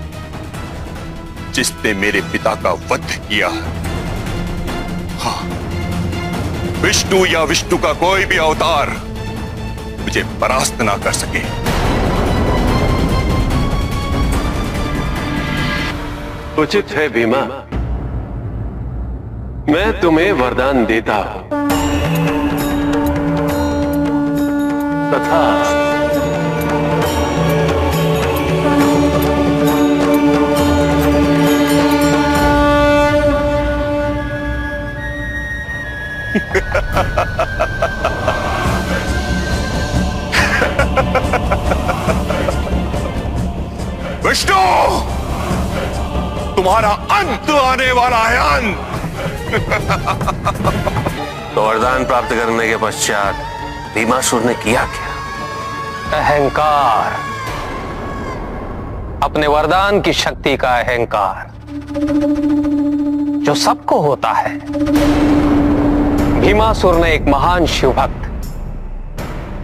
जिसने मेरे पिता का वध किया। हाँ, विष्णु या विष्णु का कोई भी अवतार मुझे परास्त ना कर सके। उचित है भीमा, मैं तुम्हें वरदान देता हूं। तथा विष्णु, तुम्हारा अंत आने वाला है, अंत। तो वरदान प्राप्त करने के पश्चात भीमासुर ने किया क्या? अहंकार, अपने वरदान की शक्ति का अहंकार जो सबको होता है। भीमासुर ने एक महान शिव भक्त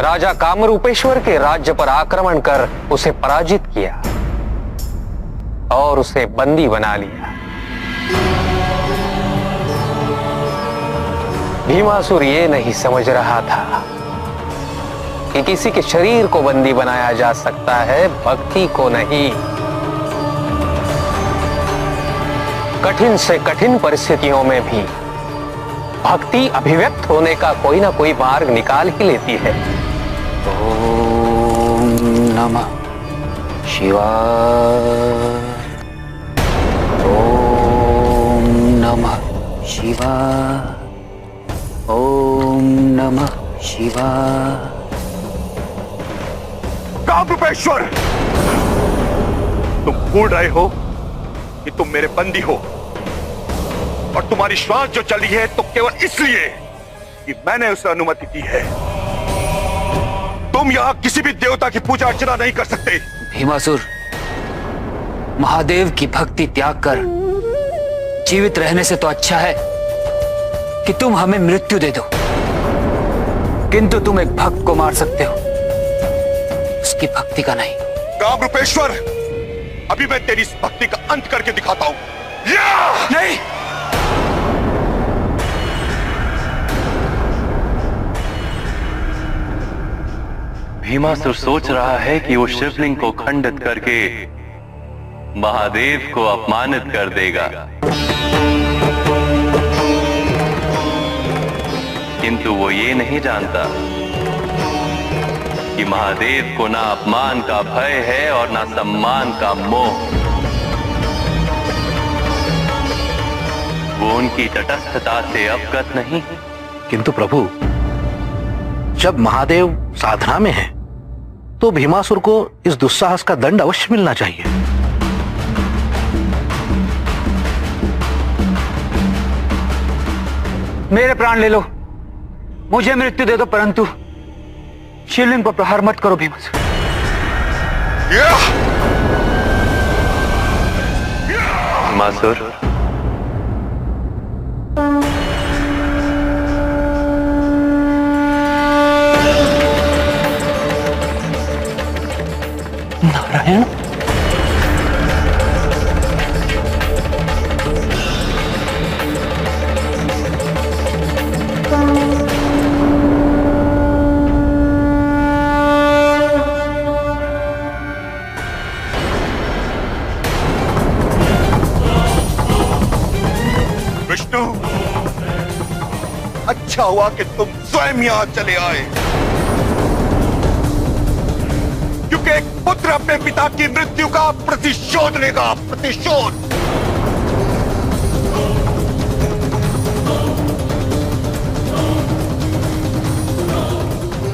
राजा कामरूपेश्वर के राज्य पर आक्रमण कर उसे पराजित किया और उसे बंदी बना लिया। भीमासुर ये नहीं समझ रहा था कि किसी के शरीर को बंदी बनाया जा सकता है, भक्ति को नहीं। कठिन से कठिन परिस्थितियों में भी भक्ति अभिव्यक्त होने का कोई ना कोई मार्ग निकाल ही लेती है। ओम नमः शिवाय। ओम नमः शिवाय। ओम नमः शिवाय। कामरूपेश्वर, तुम भूल रहे हो कि तुम मेरे बंदी हो और तुम्हारी श्वास जो चली है तो केवल इसलिए कि मैंने उसे अनुमति दी है। तुम यहां किसी भी देवता की पूजा अर्चना नहीं कर सकते। भीमासुर, महादेव की भक्ति त्याग कर जीवित रहने से तो अच्छा है कि तुम हमें मृत्यु दे दो, किंतु तुम एक भक्त को मार सकते हो, उसकी भक्ति का नहीं। कामरूपेश्वर, अभी मैं तेरी इस भक्ति का अंत करके दिखाता हूं। नहीं, भीमासुर सोच रहा है कि वो शिवलिंग को खंडित करके महादेव को अपमानित कर देगा, किंतु वो ये नहीं जानता कि महादेव को ना अपमान का भय है और ना सम्मान का मोह। वो उनकी तटस्थता से अवगत नहीं। किंतु प्रभु, जब महादेव साधना में है तो भीमासुर को इस दुस्साहस का दंड अवश्य मिलना चाहिए। मेरे प्राण ले लो, मुझे मृत्यु दे दो, परंतु शिवलिंग पर प्रहार मत करो भीमासुर। भीमासुर, नारायण, विष्णु, अच्छा हुआ कि तुम स्वयं यहां चले आए, क्योंकि एक पुत्र अपने पिता की मृत्यु का प्रतिशोध लेगा। प्रतिशोध।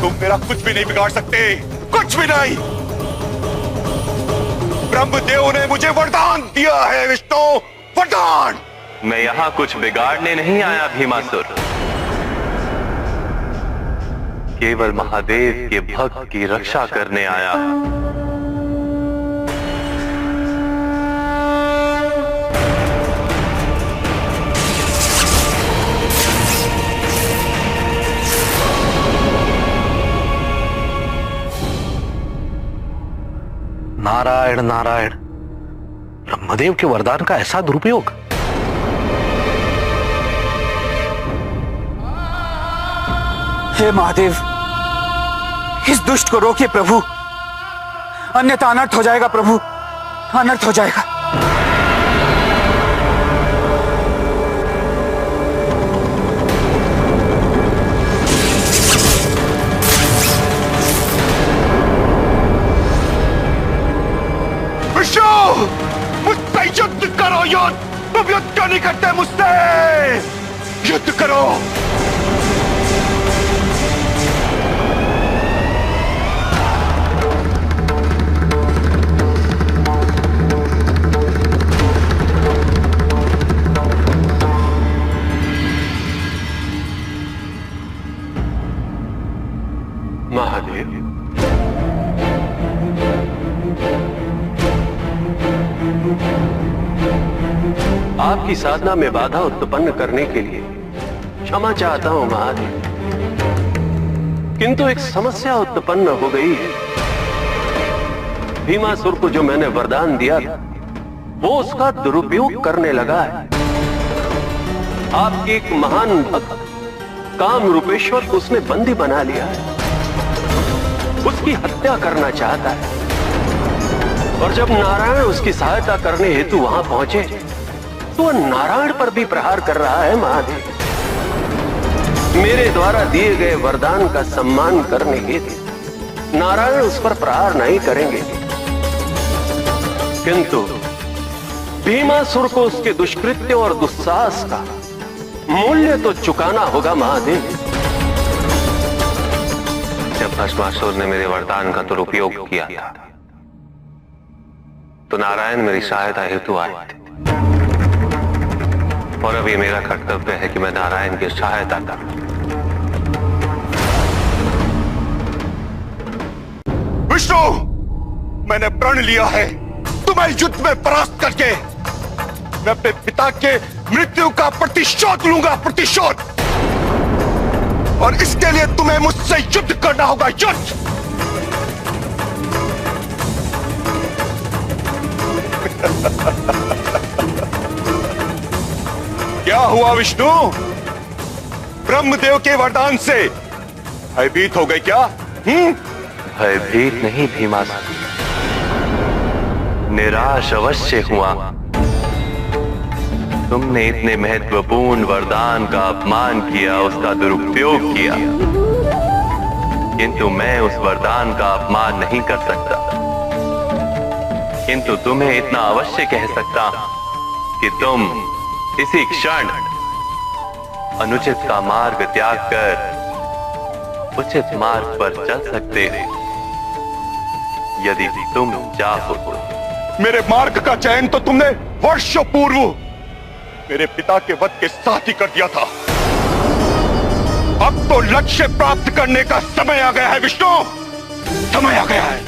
तुम मेरा कुछ भी नहीं बिगाड़ सकते, कुछ भी नहीं। ब्रह्मदेव ने मुझे वरदान दिया है विष्णु, वरदान। मैं यहां कुछ बिगाड़ने नहीं आया भीमासुर, केवल महादेव के भक्त की रक्षा करने आया। नारायण नारायण, ब्रह्मदेव के वरदान का ऐसा दुरुपयोग। हे महादेव, इस दुष्ट को रोकिए प्रभु, अन्यथा अनर्थ हो जाएगा प्रभु, अनर्थ हो जाएगा। विष्णु, मुझसे युद्ध करो, युद्ध। तुम युद्ध क्यों नहीं करते मुझसे? युद्ध करो। महादेव, आपकी साधना में बाधा उत्पन्न करने के लिए क्षमा चाहता हूं महादेव, किंतु एक समस्या उत्पन्न हो गई है। भीमासुर को जो मैंने वरदान दिया था वो उसका दुरुपयोग करने लगा है। आपके एक महान भक्त काम रूपेश्वर को उसने बंदी बना लिया है, उसकी हत्या करना चाहता है। और जब नारायण उसकी सहायता करने हेतु वहां पहुंचे तो वह नारायण पर भी प्रहार कर रहा है महादेव। मेरे द्वारा दिए गए वरदान का सम्मान करने हेतु नारायण उस पर प्रहार नहीं करेंगे, किंतु भीमासुर को उसके दुष्कृत्य और दुस्साहस का मूल्य तो चुकाना होगा महादेव। जब भस्मासुर ने मेरे वरदान का दुरुपयोग किया था तो नारायण मेरी सहायता हेतु आए थे, और अब ये मेरा कर्तव्य है कि मैं नारायण की सहायता करूं। विष्णु, मैंने प्रण लिया है तुम्हें युद्ध में परास्त करके मैं अपने पिता के मृत्यु का प्रतिशोध लूंगा, प्रतिशोध। और इसके लिए तुम्हें मुझसे युद्ध करना होगा, युद्ध। क्या हुआ विष्णु? ब्रह्मदेव के वरदान से भयभीत हो गए क्या? भयभीत नहीं भीमासुर, निराश अवश्य हुआ। तुमने इतने महत्वपूर्ण वरदान का अपमान किया, उसका दुरुपयोग किया, किंतु मैं उस वरदान का अपमान नहीं कर सकता। किंतु तुम्हें इतना अवश्य कह सकता कि तुम इसी क्षण अनुचित का मार्ग त्याग कर उचित मार्ग पर चल सकते हो, यदि तुम चाहो तो। मेरे मार्ग का चयन तो तुमने वर्षों पूर्व मेरे पिता के वध के साथ ही कर दिया था। अब तो लक्ष्य प्राप्त करने का समय आ गया है विष्णु, समय आ गया है।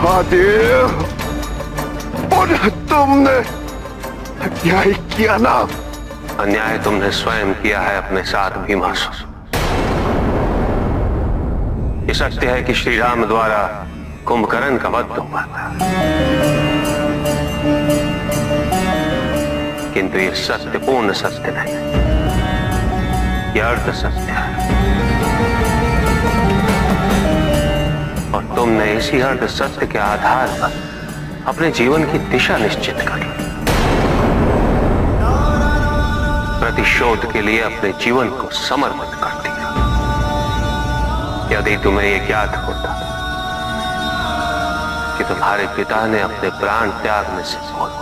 महादेव, पुनः तुमने अन्याय किया ना। अन्याय तुमने स्वयं किया है अपने साथ भीमासुर। ये सत्य है कि श्री राम द्वारा कुंभकर्ण का वध हुआ था, किंतु ये सत्य पूर्ण सत्य नहीं, यह अर्ध सत्य है। और तुमने इसी अर्ध सत्य के आधार पर अपने जीवन की दिशा निश्चित कर ली। प्रतिशोध के लिए अपने जीवन को समर्पित कर दिया। यदि तुम्हें यह ज्ञात होता कि तुम्हारे पिता ने अपने प्राण त्यागने से पूर्व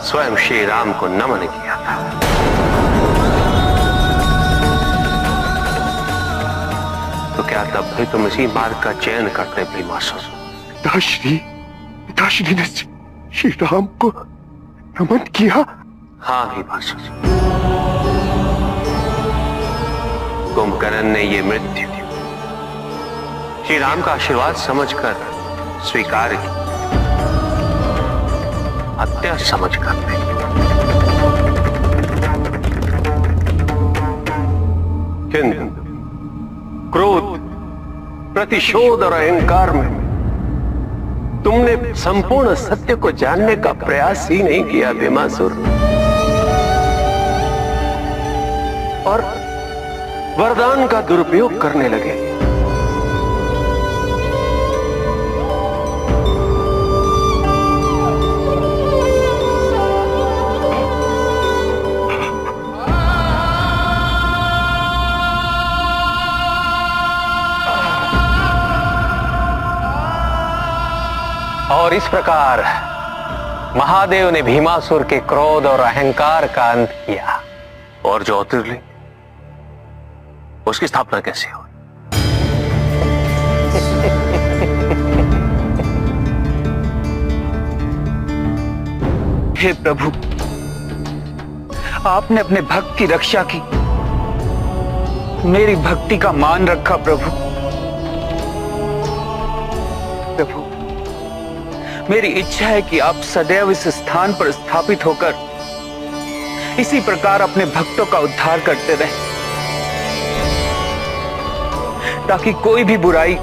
स्वयं श्री राम को नमन किया था, तो क्या तब भी तुम इसी मार्ग का चयन करते भीमासुर? पिताश्री ने श्री राम को नमन किया। हाँ भीमासुर, कुंभकर्ण ने ये मृत्यु श्री राम का आशीर्वाद समझकर स्वीकार की, हत्या समझकर नहीं। किंतु क्रोध, प्रतिशोध और अहंकार में तुमने संपूर्ण सत्य को जानने का प्रयास ही नहीं किया भीमासुर, और वरदान का दुरुपयोग करने लगे। और इस प्रकार महादेव ने भीमासुर के क्रोध और अहंकार का अंत किया। और ज्योतिर्लिंग, उसकी स्थापना कैसे हुई? हे प्रभु, आपने अपने भक्त की रक्षा की, मेरी भक्ति का मान रखा। प्रभु, मेरी इच्छा है कि आप सदैव इस स्थान पर स्थापित होकर इसी प्रकार अपने भक्तों का उद्धार करते रहें, ताकि कोई भी बुराई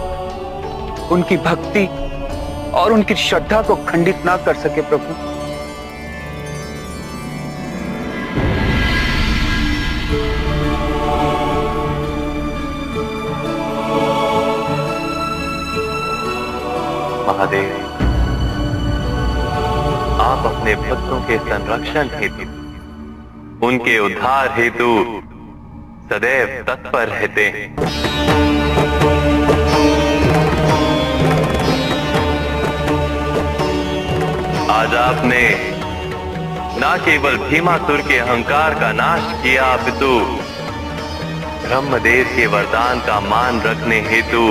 उनकी भक्ति और उनकी श्रद्धा को खंडित ना कर सके। प्रभु, महादेव, आप अपने भक्तों के संरक्षण हेतु, उनके उद्धार हेतु सदैव तत्पर रहते हैं। आज आपने न केवल भीमासुर के अहंकार का नाश किया, अपितु ब्रह्मदेव के वरदान का मान रखने हेतु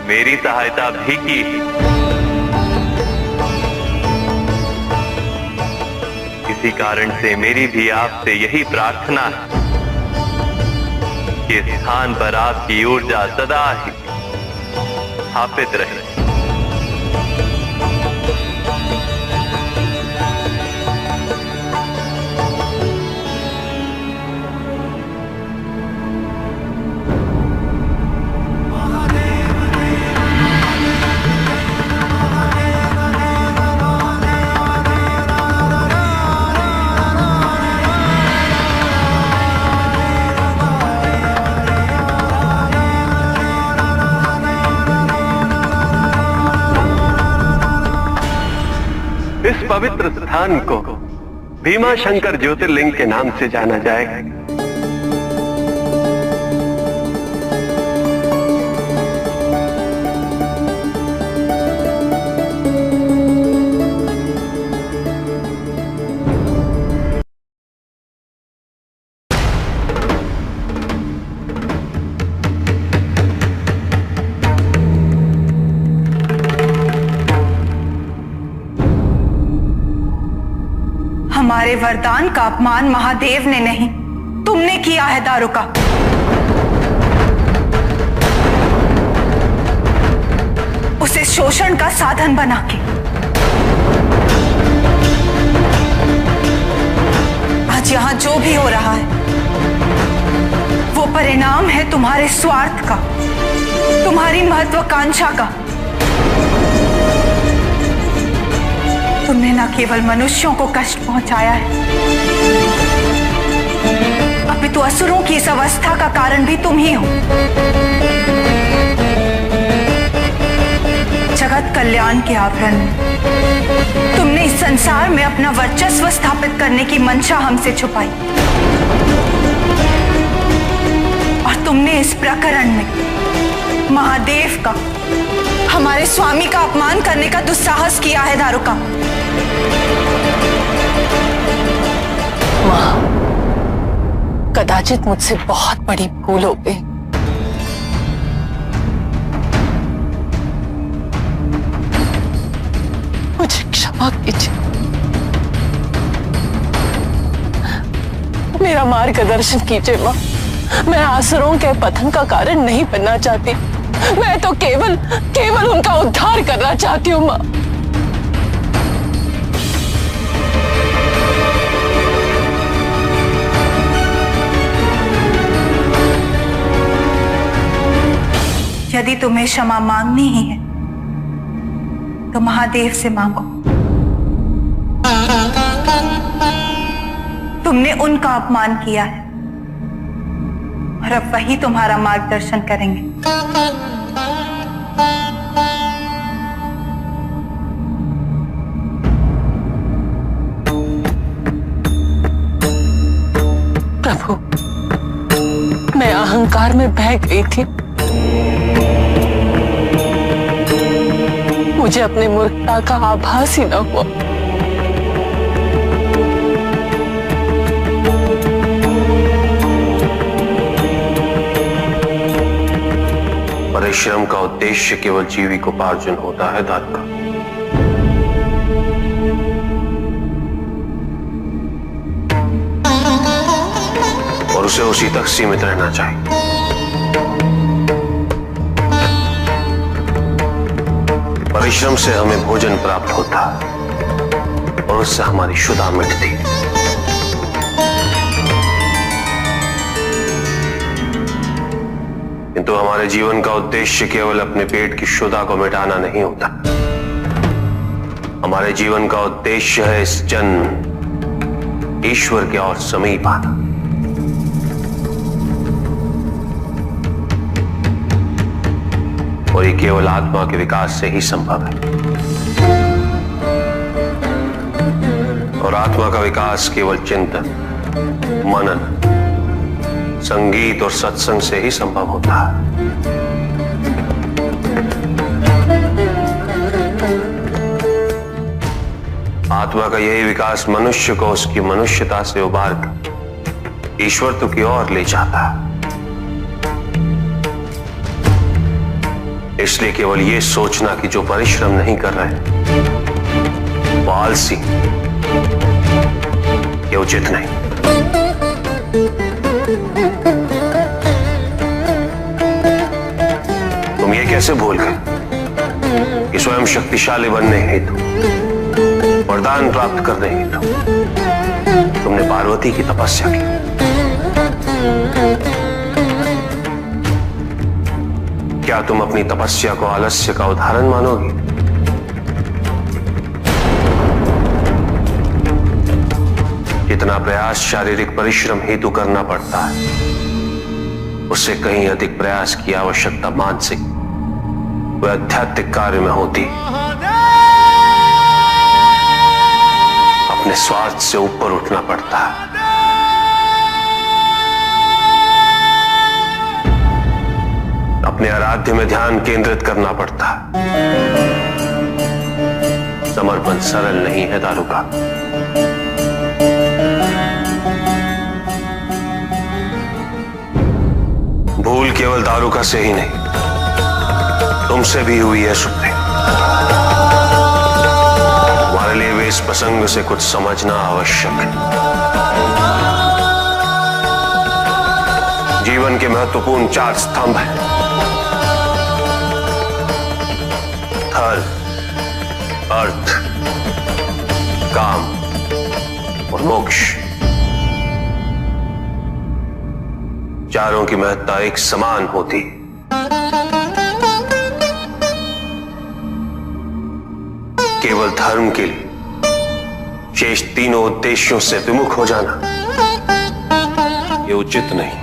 मेरी सहायता भी की। इसी कारण से मेरी भी आपसे यही प्रार्थना है कि इस स्थान पर आपकी ऊर्जा सदा ही स्थापित रहे। इस पवित्र स्थान को भीमाशंकर ज्योतिर्लिंग के नाम से जाना जाएगा। हमारे वरदान का अपमान महादेव ने नहीं, तुमने किया है दारुका। शोषण का साधन बना के। आज यहां जो भी हो रहा है वो परिणाम है तुम्हारे स्वार्थ का, तुम्हारी महत्वाकांक्षा का। तुमने न केवल मनुष्यों को कष्ट पहुंचाया है, अपितु असुरों की इस अवस्था का कारण भी तुम ही हो। जगत कल्याण के आवरण में तुमने इस संसार में अपना वर्चस्व स्थापित करने की मंशा हमसे छुपाई, और तुमने इस प्रकरण में महादेव का, हमारे स्वामी का अपमान करने का दुस्साहस किया है दारुका। मां, कदाचित मुझसे बहुत बड़ी भूल हो गई। मुझे क्षमा कीजिए। मेरा मार्गदर्शन कीजिए मां। मैं आसुरों के पतन का कारण नहीं बनना चाहती। मैं तो केवल उनका उद्धार करना चाहती हूँ मां। यदि तुम्हें क्षमा मांगनी ही है तो महादेव से मांगो। तुमने उनका अपमान किया है और अब वही तुम्हारा मार्गदर्शन करेंगे। प्रभु, मैं अहंकार में बह गई थी। मुझे अपने मूर्खता का आभास ही न हुआ। परिश्रम का उद्देश्य केवल जीविकोपार्जन होता है दारुका। और उसे उसी तक सीमित रहना चाहिए। परिश्रम से हमें भोजन प्राप्त होता है और उससे हमारी क्षुधा मिटती है। किंतु हमारे जीवन का उद्देश्य केवल अपने पेट की क्षुधा को मिटाना नहीं होता। हमारे जीवन का उद्देश्य है इस जन्म ईश्वर के और समीप आना। और ये केवल आत्मा के विकास से ही संभव है। और आत्मा का विकास केवल चिंतन, मनन, संगीत और सत्संग से ही संभव होता है। आत्मा का यही विकास मनुष्य को उसकी मनुष्यता से उबार कर ईश्वरत्व की ओर ले जाता है। इसलिए केवल यह सोचना कि जो परिश्रम नहीं कर रहे वो आलसी, ये उचित नहीं। तुम ये कैसे भूल गए कि स्वयं शक्तिशाली बनने हेतु, वरदान प्राप्त करने हेतु तुमने पार्वती की तपस्या की। क्या तुम अपनी तपस्या को आलस्य का उदाहरण मानोगे? जितना प्रयास शारीरिक परिश्रम हेतु करना पड़ता है उससे कहीं अधिक प्रयास की आवश्यकता मानसिक व आध्यात्मिक कार्य में होती। अपने स्वार्थ से ऊपर उठना पड़ता है। अपने आराध्य में ध्यान केंद्रित करना पड़ता है। समर्पण सरल नहीं है दारुका। भूल केवल दारुका से ही नहीं, तुमसे भी हुई है सुप्रीम। तुम्हारे लिए भी इस प्रसंग से कुछ समझना आवश्यक है। जीवन के महत्वपूर्ण 4 स्तंभ हैं: धर्म, अर्थ, काम और मोक्ष, चारों की महत्ता एक समान होती। केवल धर्म के लिए शेष तीनों उद्देश्यों से विमुख हो जाना ये उचित नहीं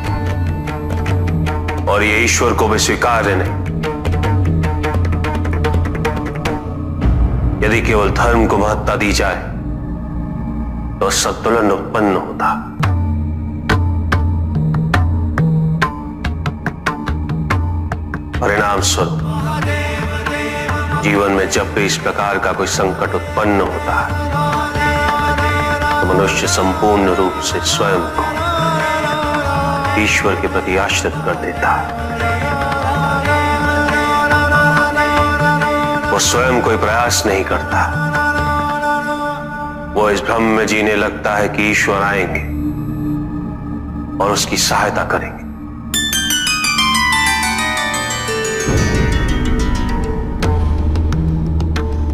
और ये ईश्वर को भी स्वीकार्य नहीं। यदि केवल धर्म को महत्ता दी जाए तो संतुलन उत्पन्न होता। परिणाम स्वरूप जीवन में जब भी इस प्रकार का कोई संकट उत्पन्न होता है तो मनुष्य संपूर्ण रूप से स्वयं को ईश्वर के प्रति आश्रित कर देता है। वो स्वयं कोई प्रयास नहीं करता, वो इस भ्रम में जीने लगता है कि ईश्वर आएंगे और उसकी सहायता करेंगे।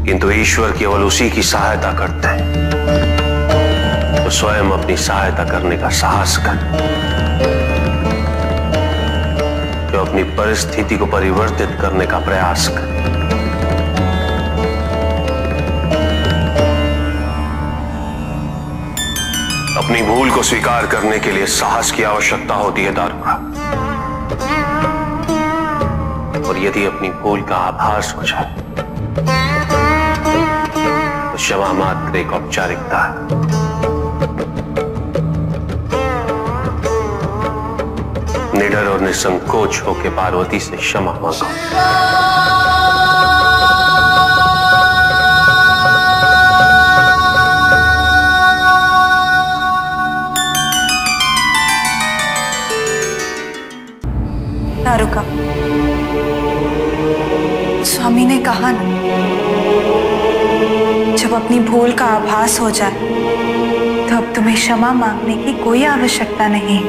किंतु ईश्वर केवल उसी की सहायता करते हैं तो स्वयं अपनी सहायता करने का साहस करें, जो अपनी परिस्थिति को परिवर्तित करने का प्रयास करे। अपनी भूल को स्वीकार करने के लिए साहस की आवश्यकता होती है दारुका, और यदि अपनी भूल का आभास हो जाए तो क्षमा मात्र एक औपचारिकता है। निडर और निसंकोच होकर पार्वती से क्षमा मांगो। दारुका, स्वामी ने कहा ना, जब अपनी भूल का आभास हो जाए तो अब तुम्हें क्षमा मांगने की कोई आवश्यकता नहीं।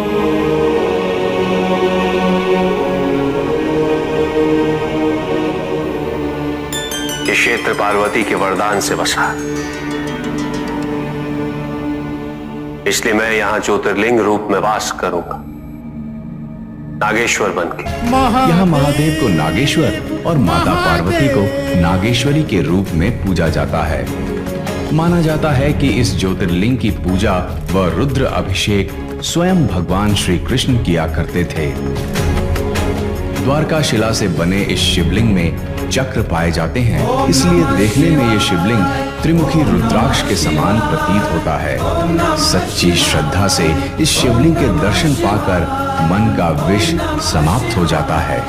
ये क्षेत्र पार्वती के वरदान से बसा, इसलिए मैं यहां ज्योतिर्लिंग रूप में वास करूंगा, नागेश्वर बनके। यहाँ महादेव को नागेश्वर और माता पार्वती को नागेश्वरी के रूप में पूजा जाता है। माना जाता है कि इस ज्योतिर्लिंग की पूजा व रुद्र अभिषेक स्वयं भगवान श्री कृष्ण किया करते थे। द्वारका शिला से बने इस शिवलिंग में चक्र पाए जाते हैं, इसलिए देखने में ये शिवलिंग त्रिमुखी रुद्राक्ष के समान प्रतीत होता है। सच्ची श्रद्धा से इस शिवलिंग के दर्शन पाकर मन का विष समाप्त हो जाता है।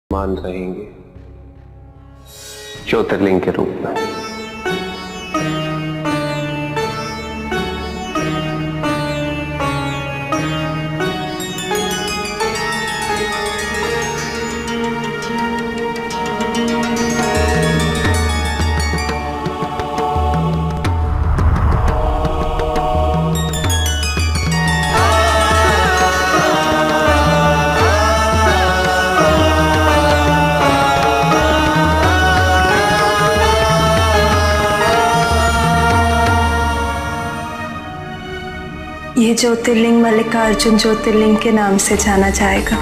मान रहेंगे ज्योतिर्लिंग के रूप में। ये ज्योतिर्लिंग मल्लिकार्जुन ज्योतिर्लिंग के नाम से जाना जाएगा।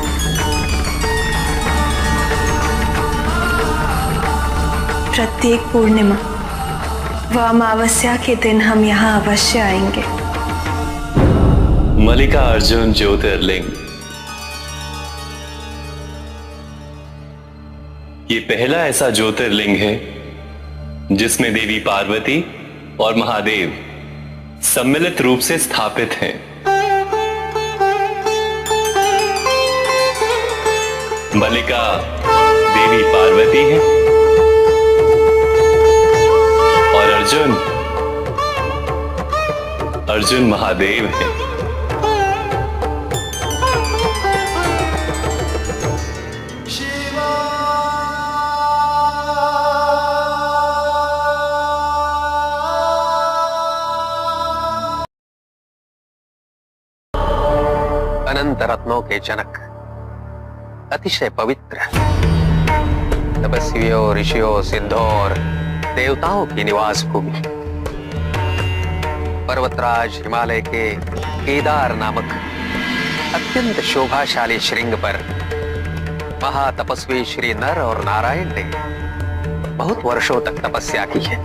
प्रत्येक पूर्णिमा व अमावस्या के दिन हम यहाँ अवश्य आएंगे। मल्लिकार्जुन ज्योतिर्लिंग, ये पहला ऐसा ज्योतिर्लिंग है जिसमें देवी पार्वती और महादेव सम्मिलित रूप से स्थापित हैं। मल्लिका देवी पार्वती है और अर्जुन महादेव है। अनंत रत्नों के जनक, अतिशय पवित्र, तपस्वियों, ऋषियों, सिद्धों और देवताओं की निवास भूमि, पर्वतराज हिमालय के केदार नामक अत्यंत शोभाशाली श्रृंग पर महातपस्वी श्री नर और नारायण ने बहुत वर्षों तक तपस्या की है।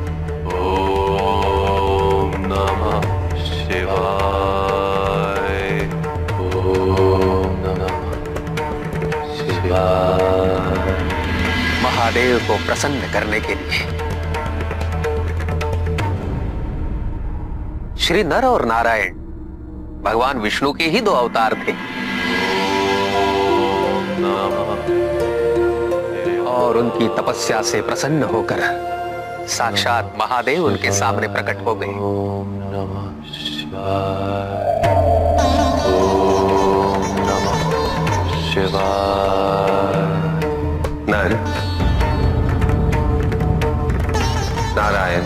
ओम नमः शिवाय। महादेव को प्रसन्न करने के लिए श्री नर और नारायण भगवान विष्णु के ही दो अवतार थे और उनकी तपस्या से प्रसन्न होकर साक्षात महादेव उनके सामने प्रकट हो गए। ओम नमः शिवाय। ओम नमः शिवाय। नर, नारायण,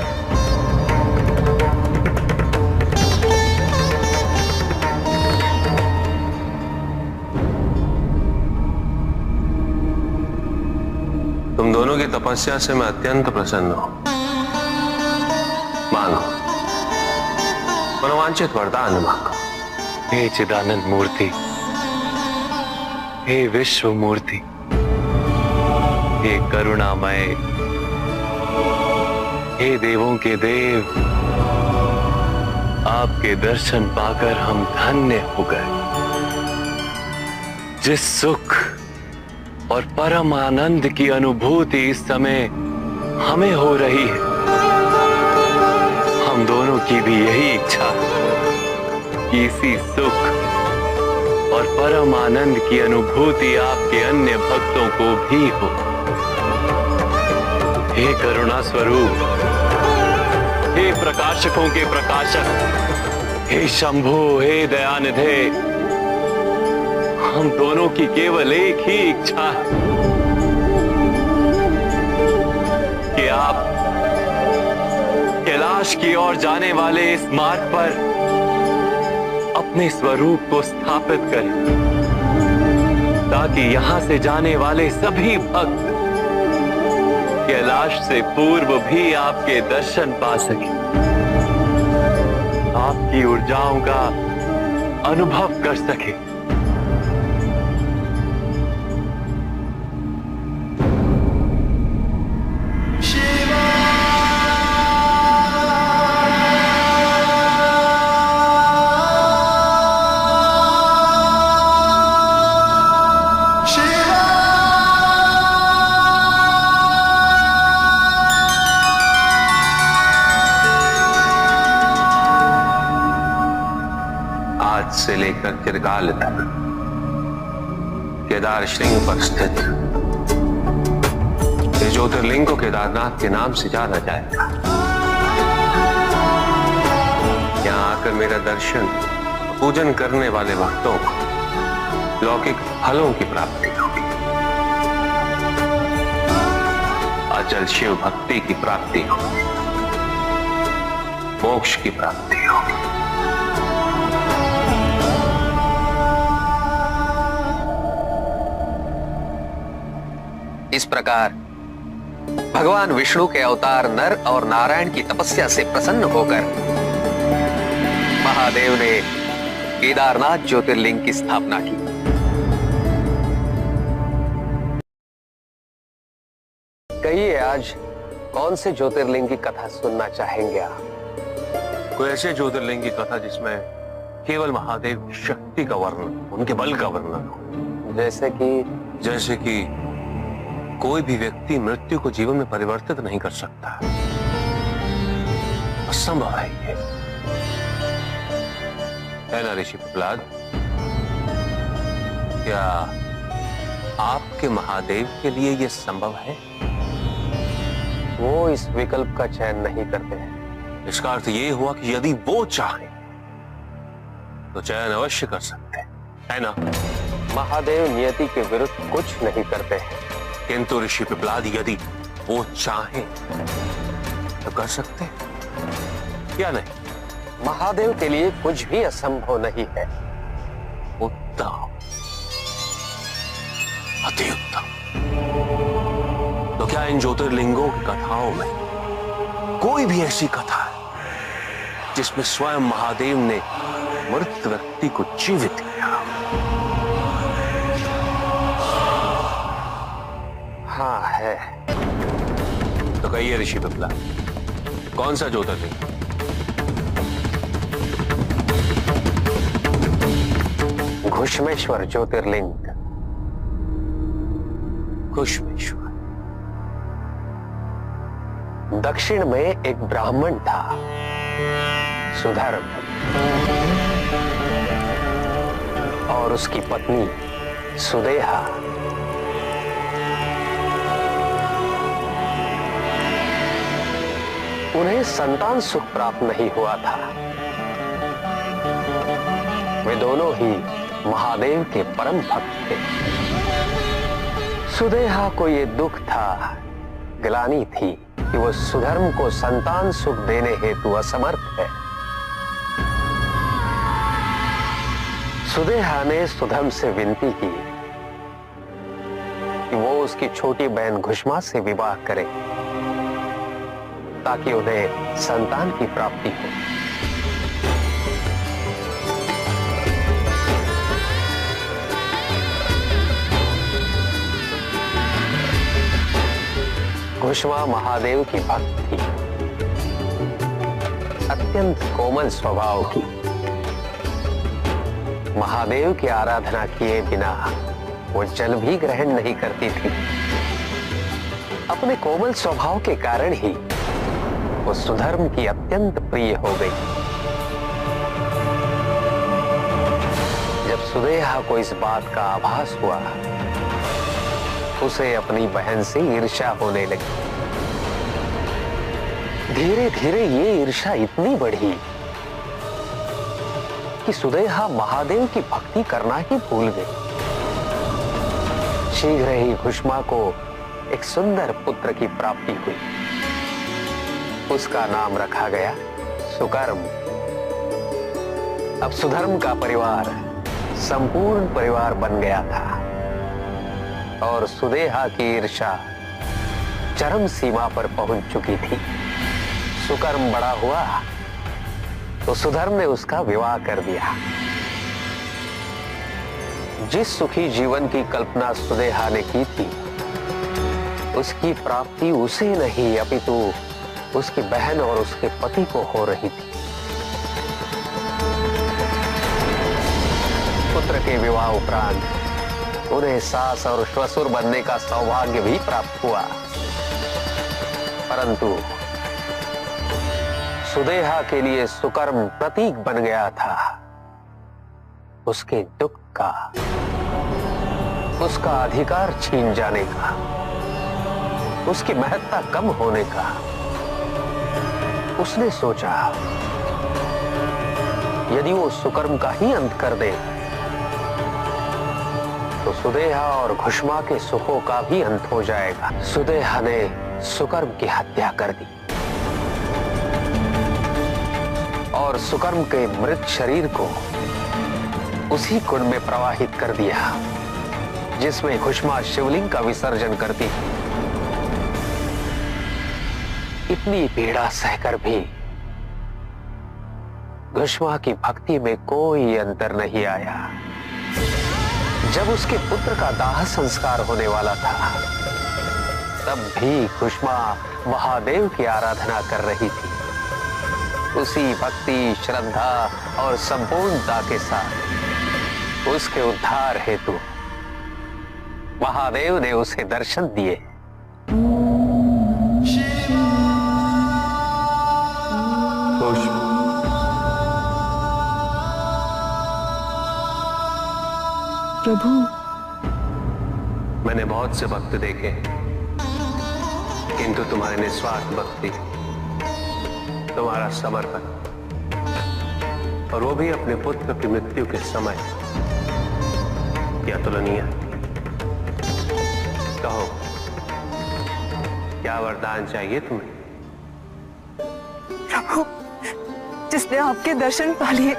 तुम दोनों की तपस्या से मैं अत्यंत प्रसन्न हूं। मांगो, मनोवांछित वरदान मांगो। हे चिदानंद मूर्ति, हे विश्व मूर्ति, हे करुणामय, हे देवों के देव, आपके दर्शन पाकर हम धन्य हो गए। जिस सुख और परम आनंद की अनुभूति इस समय हमें हो रही है, हम दोनों की भी यही इच्छा है कि इसी सुख और परम आनंद की अनुभूति आपके अन्य भक्तों को भी हो। हे करुणा स्वरूप, हे प्रकाशकों के प्रकाशक, हे शंभु, हे दयानिधे, हम दोनों की केवल एक ही इच्छा है कि आप कैलाश की ओर जाने वाले इस मार्ग पर अपने स्वरूप को स्थापित करें, ताकि यहां से जाने वाले सभी भक्त कैलाश से पूर्व भी आपके दर्शन पा सके, आपकी ऊर्जाओं का अनुभव कर सके। से लेकर चिरकाल तक केदार श्रृंग पर स्थित इस ज्योतिर्लिंग को केदारनाथ के नाम से जाना जाएगा। यहां आकर मेरा दर्शन, पूजन करने वाले भक्तों को लौकिक फलों की प्राप्ति होगी, अचल शिव भक्ति की प्राप्ति होगी, मोक्ष की प्राप्ति होगी। इस प्रकार भगवान विष्णु के अवतार नर और नारायण की तपस्या से प्रसन्न होकर महादेव ने केदारनाथ ज्योतिर्लिंग की स्थापना की। कहिए आज कौन से ज्योतिर्लिंग की कथा सुनना चाहेंगे आप? कोई ऐसे ज्योतिर्लिंग की कथा जिसमें केवल महादेव की शक्ति का वर्णन, उनके बल का वर्णन हो। जैसे कि कोई भी व्यक्ति मृत्यु को जीवन में परिवर्तित नहीं कर सकता, असंभव है ये, है ना ऋषि पिपलाद? क्या आपके महादेव के लिए यह संभव है? वो इस विकल्प का चयन नहीं करते हैं। इसका अर्थ यह हुआ कि यदि वो चाहें तो चयन अवश्य कर सकते हैं, है ना? महादेव नियति के विरुद्ध कुछ नहीं करते हैं। किंतु ऋषि पिपलाद यदि वो चाहें तो कर सकते हैं या नहीं? महादेव के लिए कुछ भी असंभव नहीं है। उत्तम, अति उत्तम। तो क्या इन ज्योतिर्लिंगों की कथाओं में कोई भी ऐसी कथा है जिसमें स्वयं महादेव ने मृत व्यक्ति को जीवित किया? हाँ है। तो कहिए ऋषि पिपला, कौन सा ज्योतिर्लिंग? घुश्मेश्वर ज्योतिर्लिंग। घुश्मेश्वर। दक्षिण में एक ब्राह्मण था, सुधर्म, और उसकी पत्नी सुदेहा। उन्हें संतान सुख प्राप्त नहीं हुआ था। वे दोनों ही महादेव के परम भक्त थे। सुदेहा को ये दुख था, ग्लानि थी कि वो सुधर्म को संतान सुख देने हेतु असमर्थ है। सुदेहा ने सुधर्म से विनती की कि वो उसकी छोटी बहन घुश्मा से विवाह करे ताकि उन्हें संतान की प्राप्ति हो। घुश्मा महादेव की भक्त थी, अत्यंत कोमल स्वभाव की। महादेव की आराधना किए बिना वो जल भी ग्रहण नहीं करती थी। अपने कोमल स्वभाव के कारण ही वो सुधर्म की अत्यंत प्रिय हो गई। जब सुदेहा को इस बात का आभास हुआ, उसे अपनी बहन से ईर्ष्या होने लगी। धीरे धीरे ये ईर्ष्या इतनी बढ़ी कि सुदेहा महादेव की भक्ति करना ही भूल गई। शीघ्र ही घुश्मा को एक सुंदर पुत्र की प्राप्ति हुई। उसका नाम रखा गया सुकर्म। अब सुधर्म का परिवार संपूर्ण परिवार बन गया था और सुदेहा की ईर्ष्या चरम सीमा पर पहुंच चुकी थी। सुकर्म बड़ा हुआ तो सुधर्म ने उसका विवाह कर दिया। जिस सुखी जीवन की कल्पना सुदेहा ने की थी, उसकी प्राप्ति उसे नहीं अपितु उसकी बहन और उसके पति को हो रही थी। पुत्र के विवाह उपरांत उन्हें सास और ससुर बनने का सौभाग्य भी प्राप्त हुआ, परंतु सुदेहा के लिए सुकर्म प्रतीक बन गया था उसके दुख का, उसका अधिकार छीन जाने का, उसकी महत्ता कम होने का। उसने सोचा यदि वो सुकर्म का ही अंत कर दे तो सुदेहा और घुश्मा के सुखों का भी अंत हो जाएगा। सुदेहा ने सुकर्म की हत्या कर दी और सुकर्म के मृत शरीर को उसी कुंड में प्रवाहित कर दिया जिसमें घुश्मा शिवलिंग का विसर्जन करती। इतनी पीड़ा सहकर भी घुष्मा की भक्ति में कोई अंतर नहीं आया। जब उसके पुत्र का दाह संस्कार होने वाला था, तब भी घुष्मा महादेव की आराधना कर रही थी। उसी भक्ति, श्रद्धा और संपूर्णता के साथ उसके उद्धार हेतु महादेव ने उसे दर्शन दिए। प्रभु, मैंने बहुत से भक्त देखे, किंतु तुम्हारी निस्वार्थ भक्ति, तुम्हारा समर्पण, और वो भी अपने पुत्र की मृत्यु के समय, क्या अतुलनीय। कहो, क्या वरदान चाहिए तुम्हें? प्रभु, जिसने आपके दर्शन पा लिए,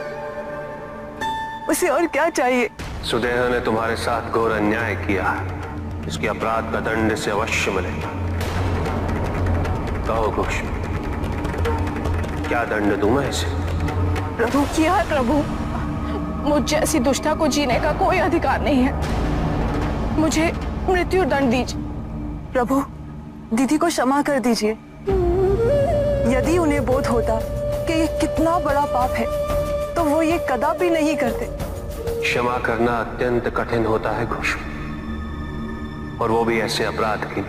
उसे और क्या चाहिए? सुदेह ने तुम्हारे साथ घोर अन्याय किया, इसके अपराध का दंड से अवश्य मिलेगा। कहो घोष, क्या दंड दूं मैं इसे? प्रभु, क्या है प्रभु? मुझ जैसी दुष्टा को जीने का कोई अधिकार नहीं है। मुझे मृत्यु दंड दीजिए। प्रभु, दीदी को क्षमा कर दीजिए। यदि उन्हें बोध होता कि ये कितना बड़ा पाप है, तो वो ये कदापि नहीं करते। क्षमा करना अत्यंत कठिन होता है घोष, और वो भी ऐसे अपराध की।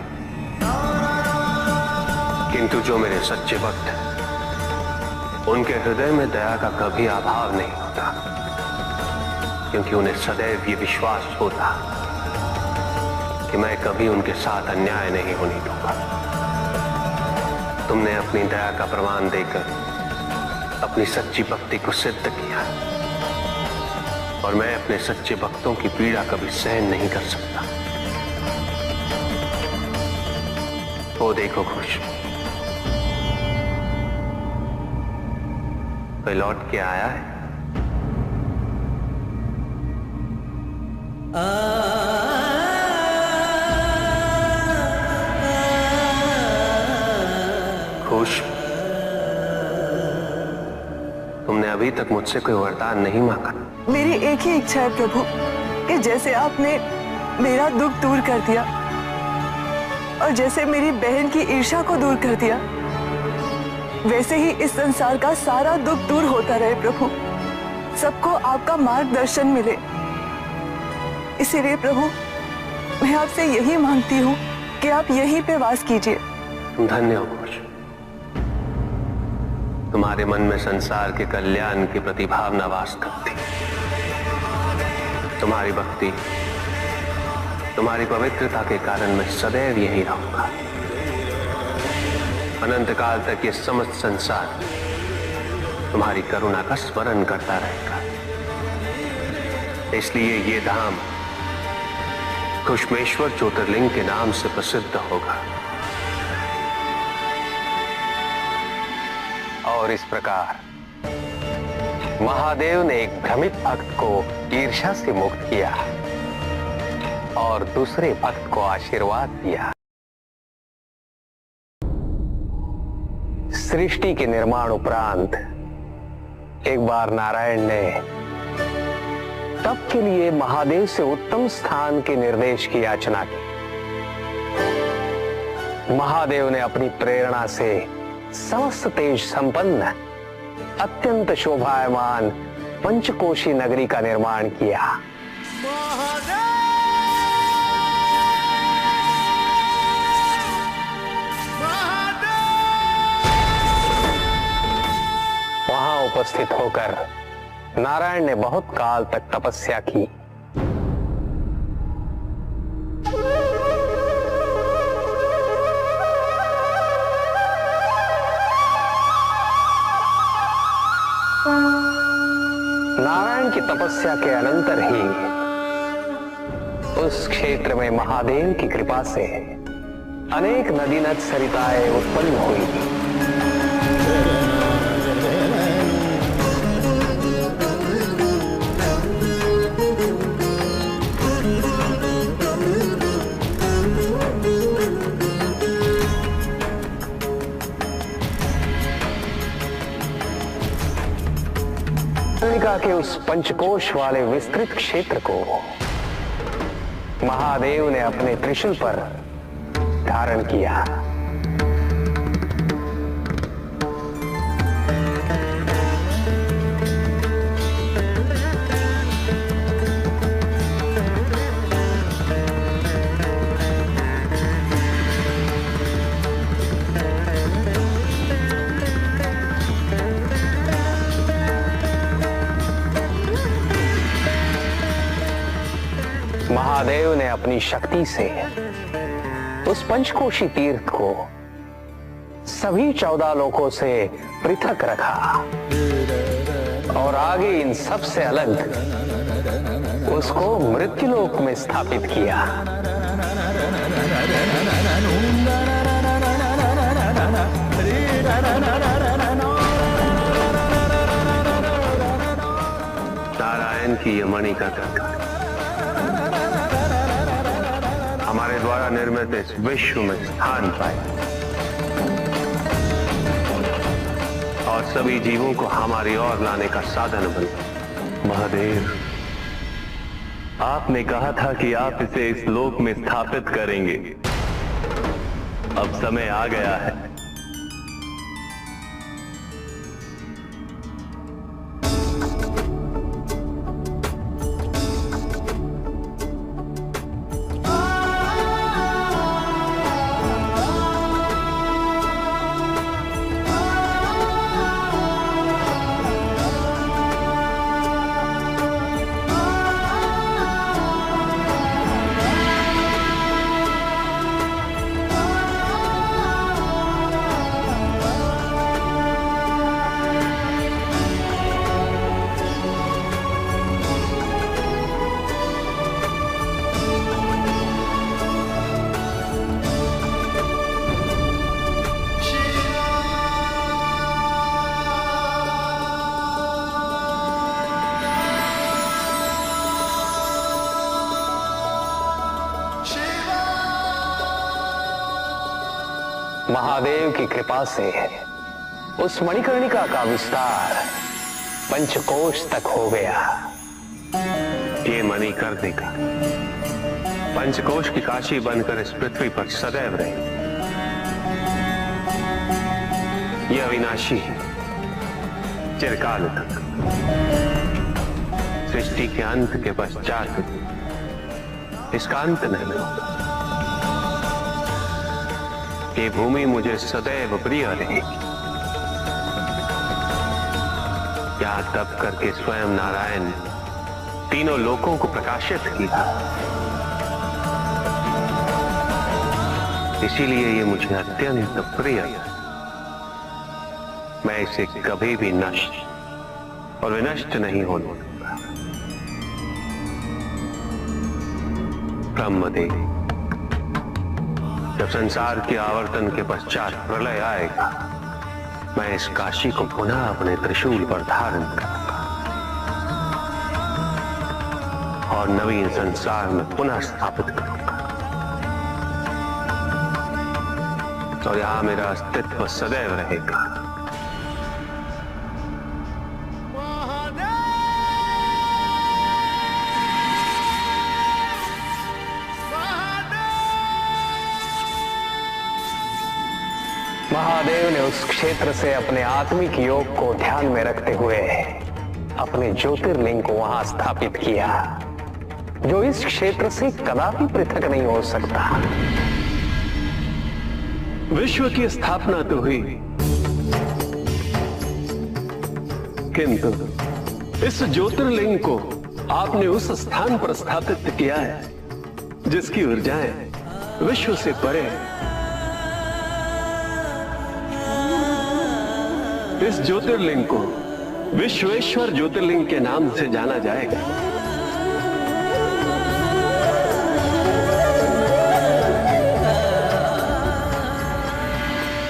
किंतु जो मेरे सच्चे भक्त हैं, उनके हृदय में दया का कभी अभाव नहीं होता, क्योंकि उन्हें सदैव ये विश्वास होता कि मैं कभी उनके साथ अन्याय नहीं होने दूंगा। तुमने अपनी दया का प्रमाण देकर अपनी सच्ची भक्ति को सिद्ध किया, और मैं अपने सच्चे भक्तों की पीड़ा कभी सहन नहीं कर सकता। वो देखो खुश, कोई लौट के आया है? खुश, तुमने अभी तक मुझसे कोई वरदान नहीं मांगा। मेरी एक ही इच्छा है प्रभु, कि जैसे आपने मेरा दुख दूर कर दिया और जैसे मेरी बहन की ईर्ष्या को दूर कर दिया, वैसे ही इस संसार का सारा दुख दूर होता रहे प्रभु। सबको आपका मार्गदर्शन मिले। इसीलिए प्रभु, मैं आपसे यही मांगती हूँ कि आप यहीं पे वास कीजिए। धन्य हो घोष, तुम्हारे मन में संसार के कल्याण की प्रति भावना वास करती। तुम्हारी भक्ति, तुम्हारी पवित्रता के कारण मैं सदैव यही रहूंगा। अनंत काल तक ये समस्त संसार तुम्हारी करुणा का स्मरण करता रहेगा। इसलिए ये धाम घुष्मेश्वर ज्योतिर्लिंग के नाम से प्रसिद्ध होगा। और इस प्रकार महादेव ने एक भ्रमित भक्त को ईर्ष्या से मुक्त किया और दूसरे भक्त को आशीर्वाद दिया। सृष्टि के निर्माण उपरांत एक बार नारायण ने तप के लिए महादेव से उत्तम स्थान के निर्देश की याचना की। महादेव ने अपनी प्रेरणा से समस्त तेज संपन्न अत्यंत शोभायमान पंचकोशी नगरी का निर्माण किया। वहां उपस्थित होकर नारायण ने बहुत काल तक तपस्या की। नारायण की तपस्या के अनंतर ही उस क्षेत्र में महादेव की कृपा से अनेक नदी नद सरिताएं उत्पन्न हुई। मणिकर्णिका के उस पंचकोश वाले विस्तृत क्षेत्र को महादेव ने अपने त्रिशूल पर धारण किया। महादेव ने अपनी शक्ति से उस पंचकोशी तीर्थ को सभी 14 लोकों से पृथक रखा और आगे इन सब से अलग उसको मृत्युलोक में स्थापित किया। नारायण की यमणि का हमारे द्वारा निर्मित इस विश्व में स्थान पाए और सभी जीवों को हमारी ओर लाने का साधन बने। महादेव, आपने कहा था कि आप इसे इस लोक में स्थापित करेंगे। अब समय आ गया है। महादेव की कृपा से उस मणिकर्णिका का विस्तार पंचकोश तक हो गया। ये मणिकर्णिका पंचकोश की काशी बनकर इस पृथ्वी पर सदैव रहे। यह अविनाशी है, चिरकाल तक। सृष्टि के अंत के पश्चात इसका अंत नहीं होगा। ये भूमि मुझे सदैव प्रिय रहेगी। यहां तप करके स्वयं नारायण ने तीनों लोकों को प्रकाशित किया। इसीलिए ये मुझे अत्यंत प्रिय है। मैं इसे कभी भी नष्ट और विनष्ट नहीं होने दूंगा। ब्रह्मदेव, जब संसार के आवर्तन के पश्चात प्रलय आएगा, मैं इस काशी को पुनः अपने त्रिशूल पर धारण करूंगा और नवीन संसार में पुनः स्थापित करूंगा। और यहां मेरा अस्तित्व सदैव रहेगा। महादेव ने उस क्षेत्र से अपने आत्मिक योग को ध्यान में रखते हुए अपने ज्योतिर्लिंग को वहां स्थापित किया, जो इस क्षेत्र से कदापि पृथक नहीं हो सकता। विश्व की स्थापना तो हुई, किंतु इस ज्योतिर्लिंग को आपने उस स्थान पर स्थापित किया है जिसकी ऊर्जाएं विश्व से परे हैं। इस ज्योतिर्लिंग को विश्वेश्वर ज्योतिर्लिंग के नाम से जाना जाएगा।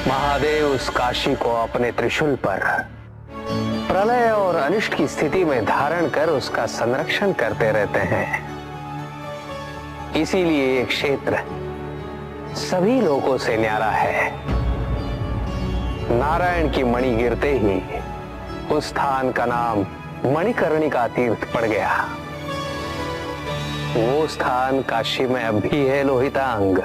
महादेव उस काशी को अपने त्रिशूल पर प्रलय और अनिष्ट की स्थिति में धारण कर उसका संरक्षण करते रहते हैं। इसीलिए ये क्षेत्र सभी लोगों से न्यारा है। नारायण की मणि गिरते ही उस स्थान का नाम मणिकर्णिका तीर्थ पड़ गया। वो स्थान काशी में अब भी है लोहितांग।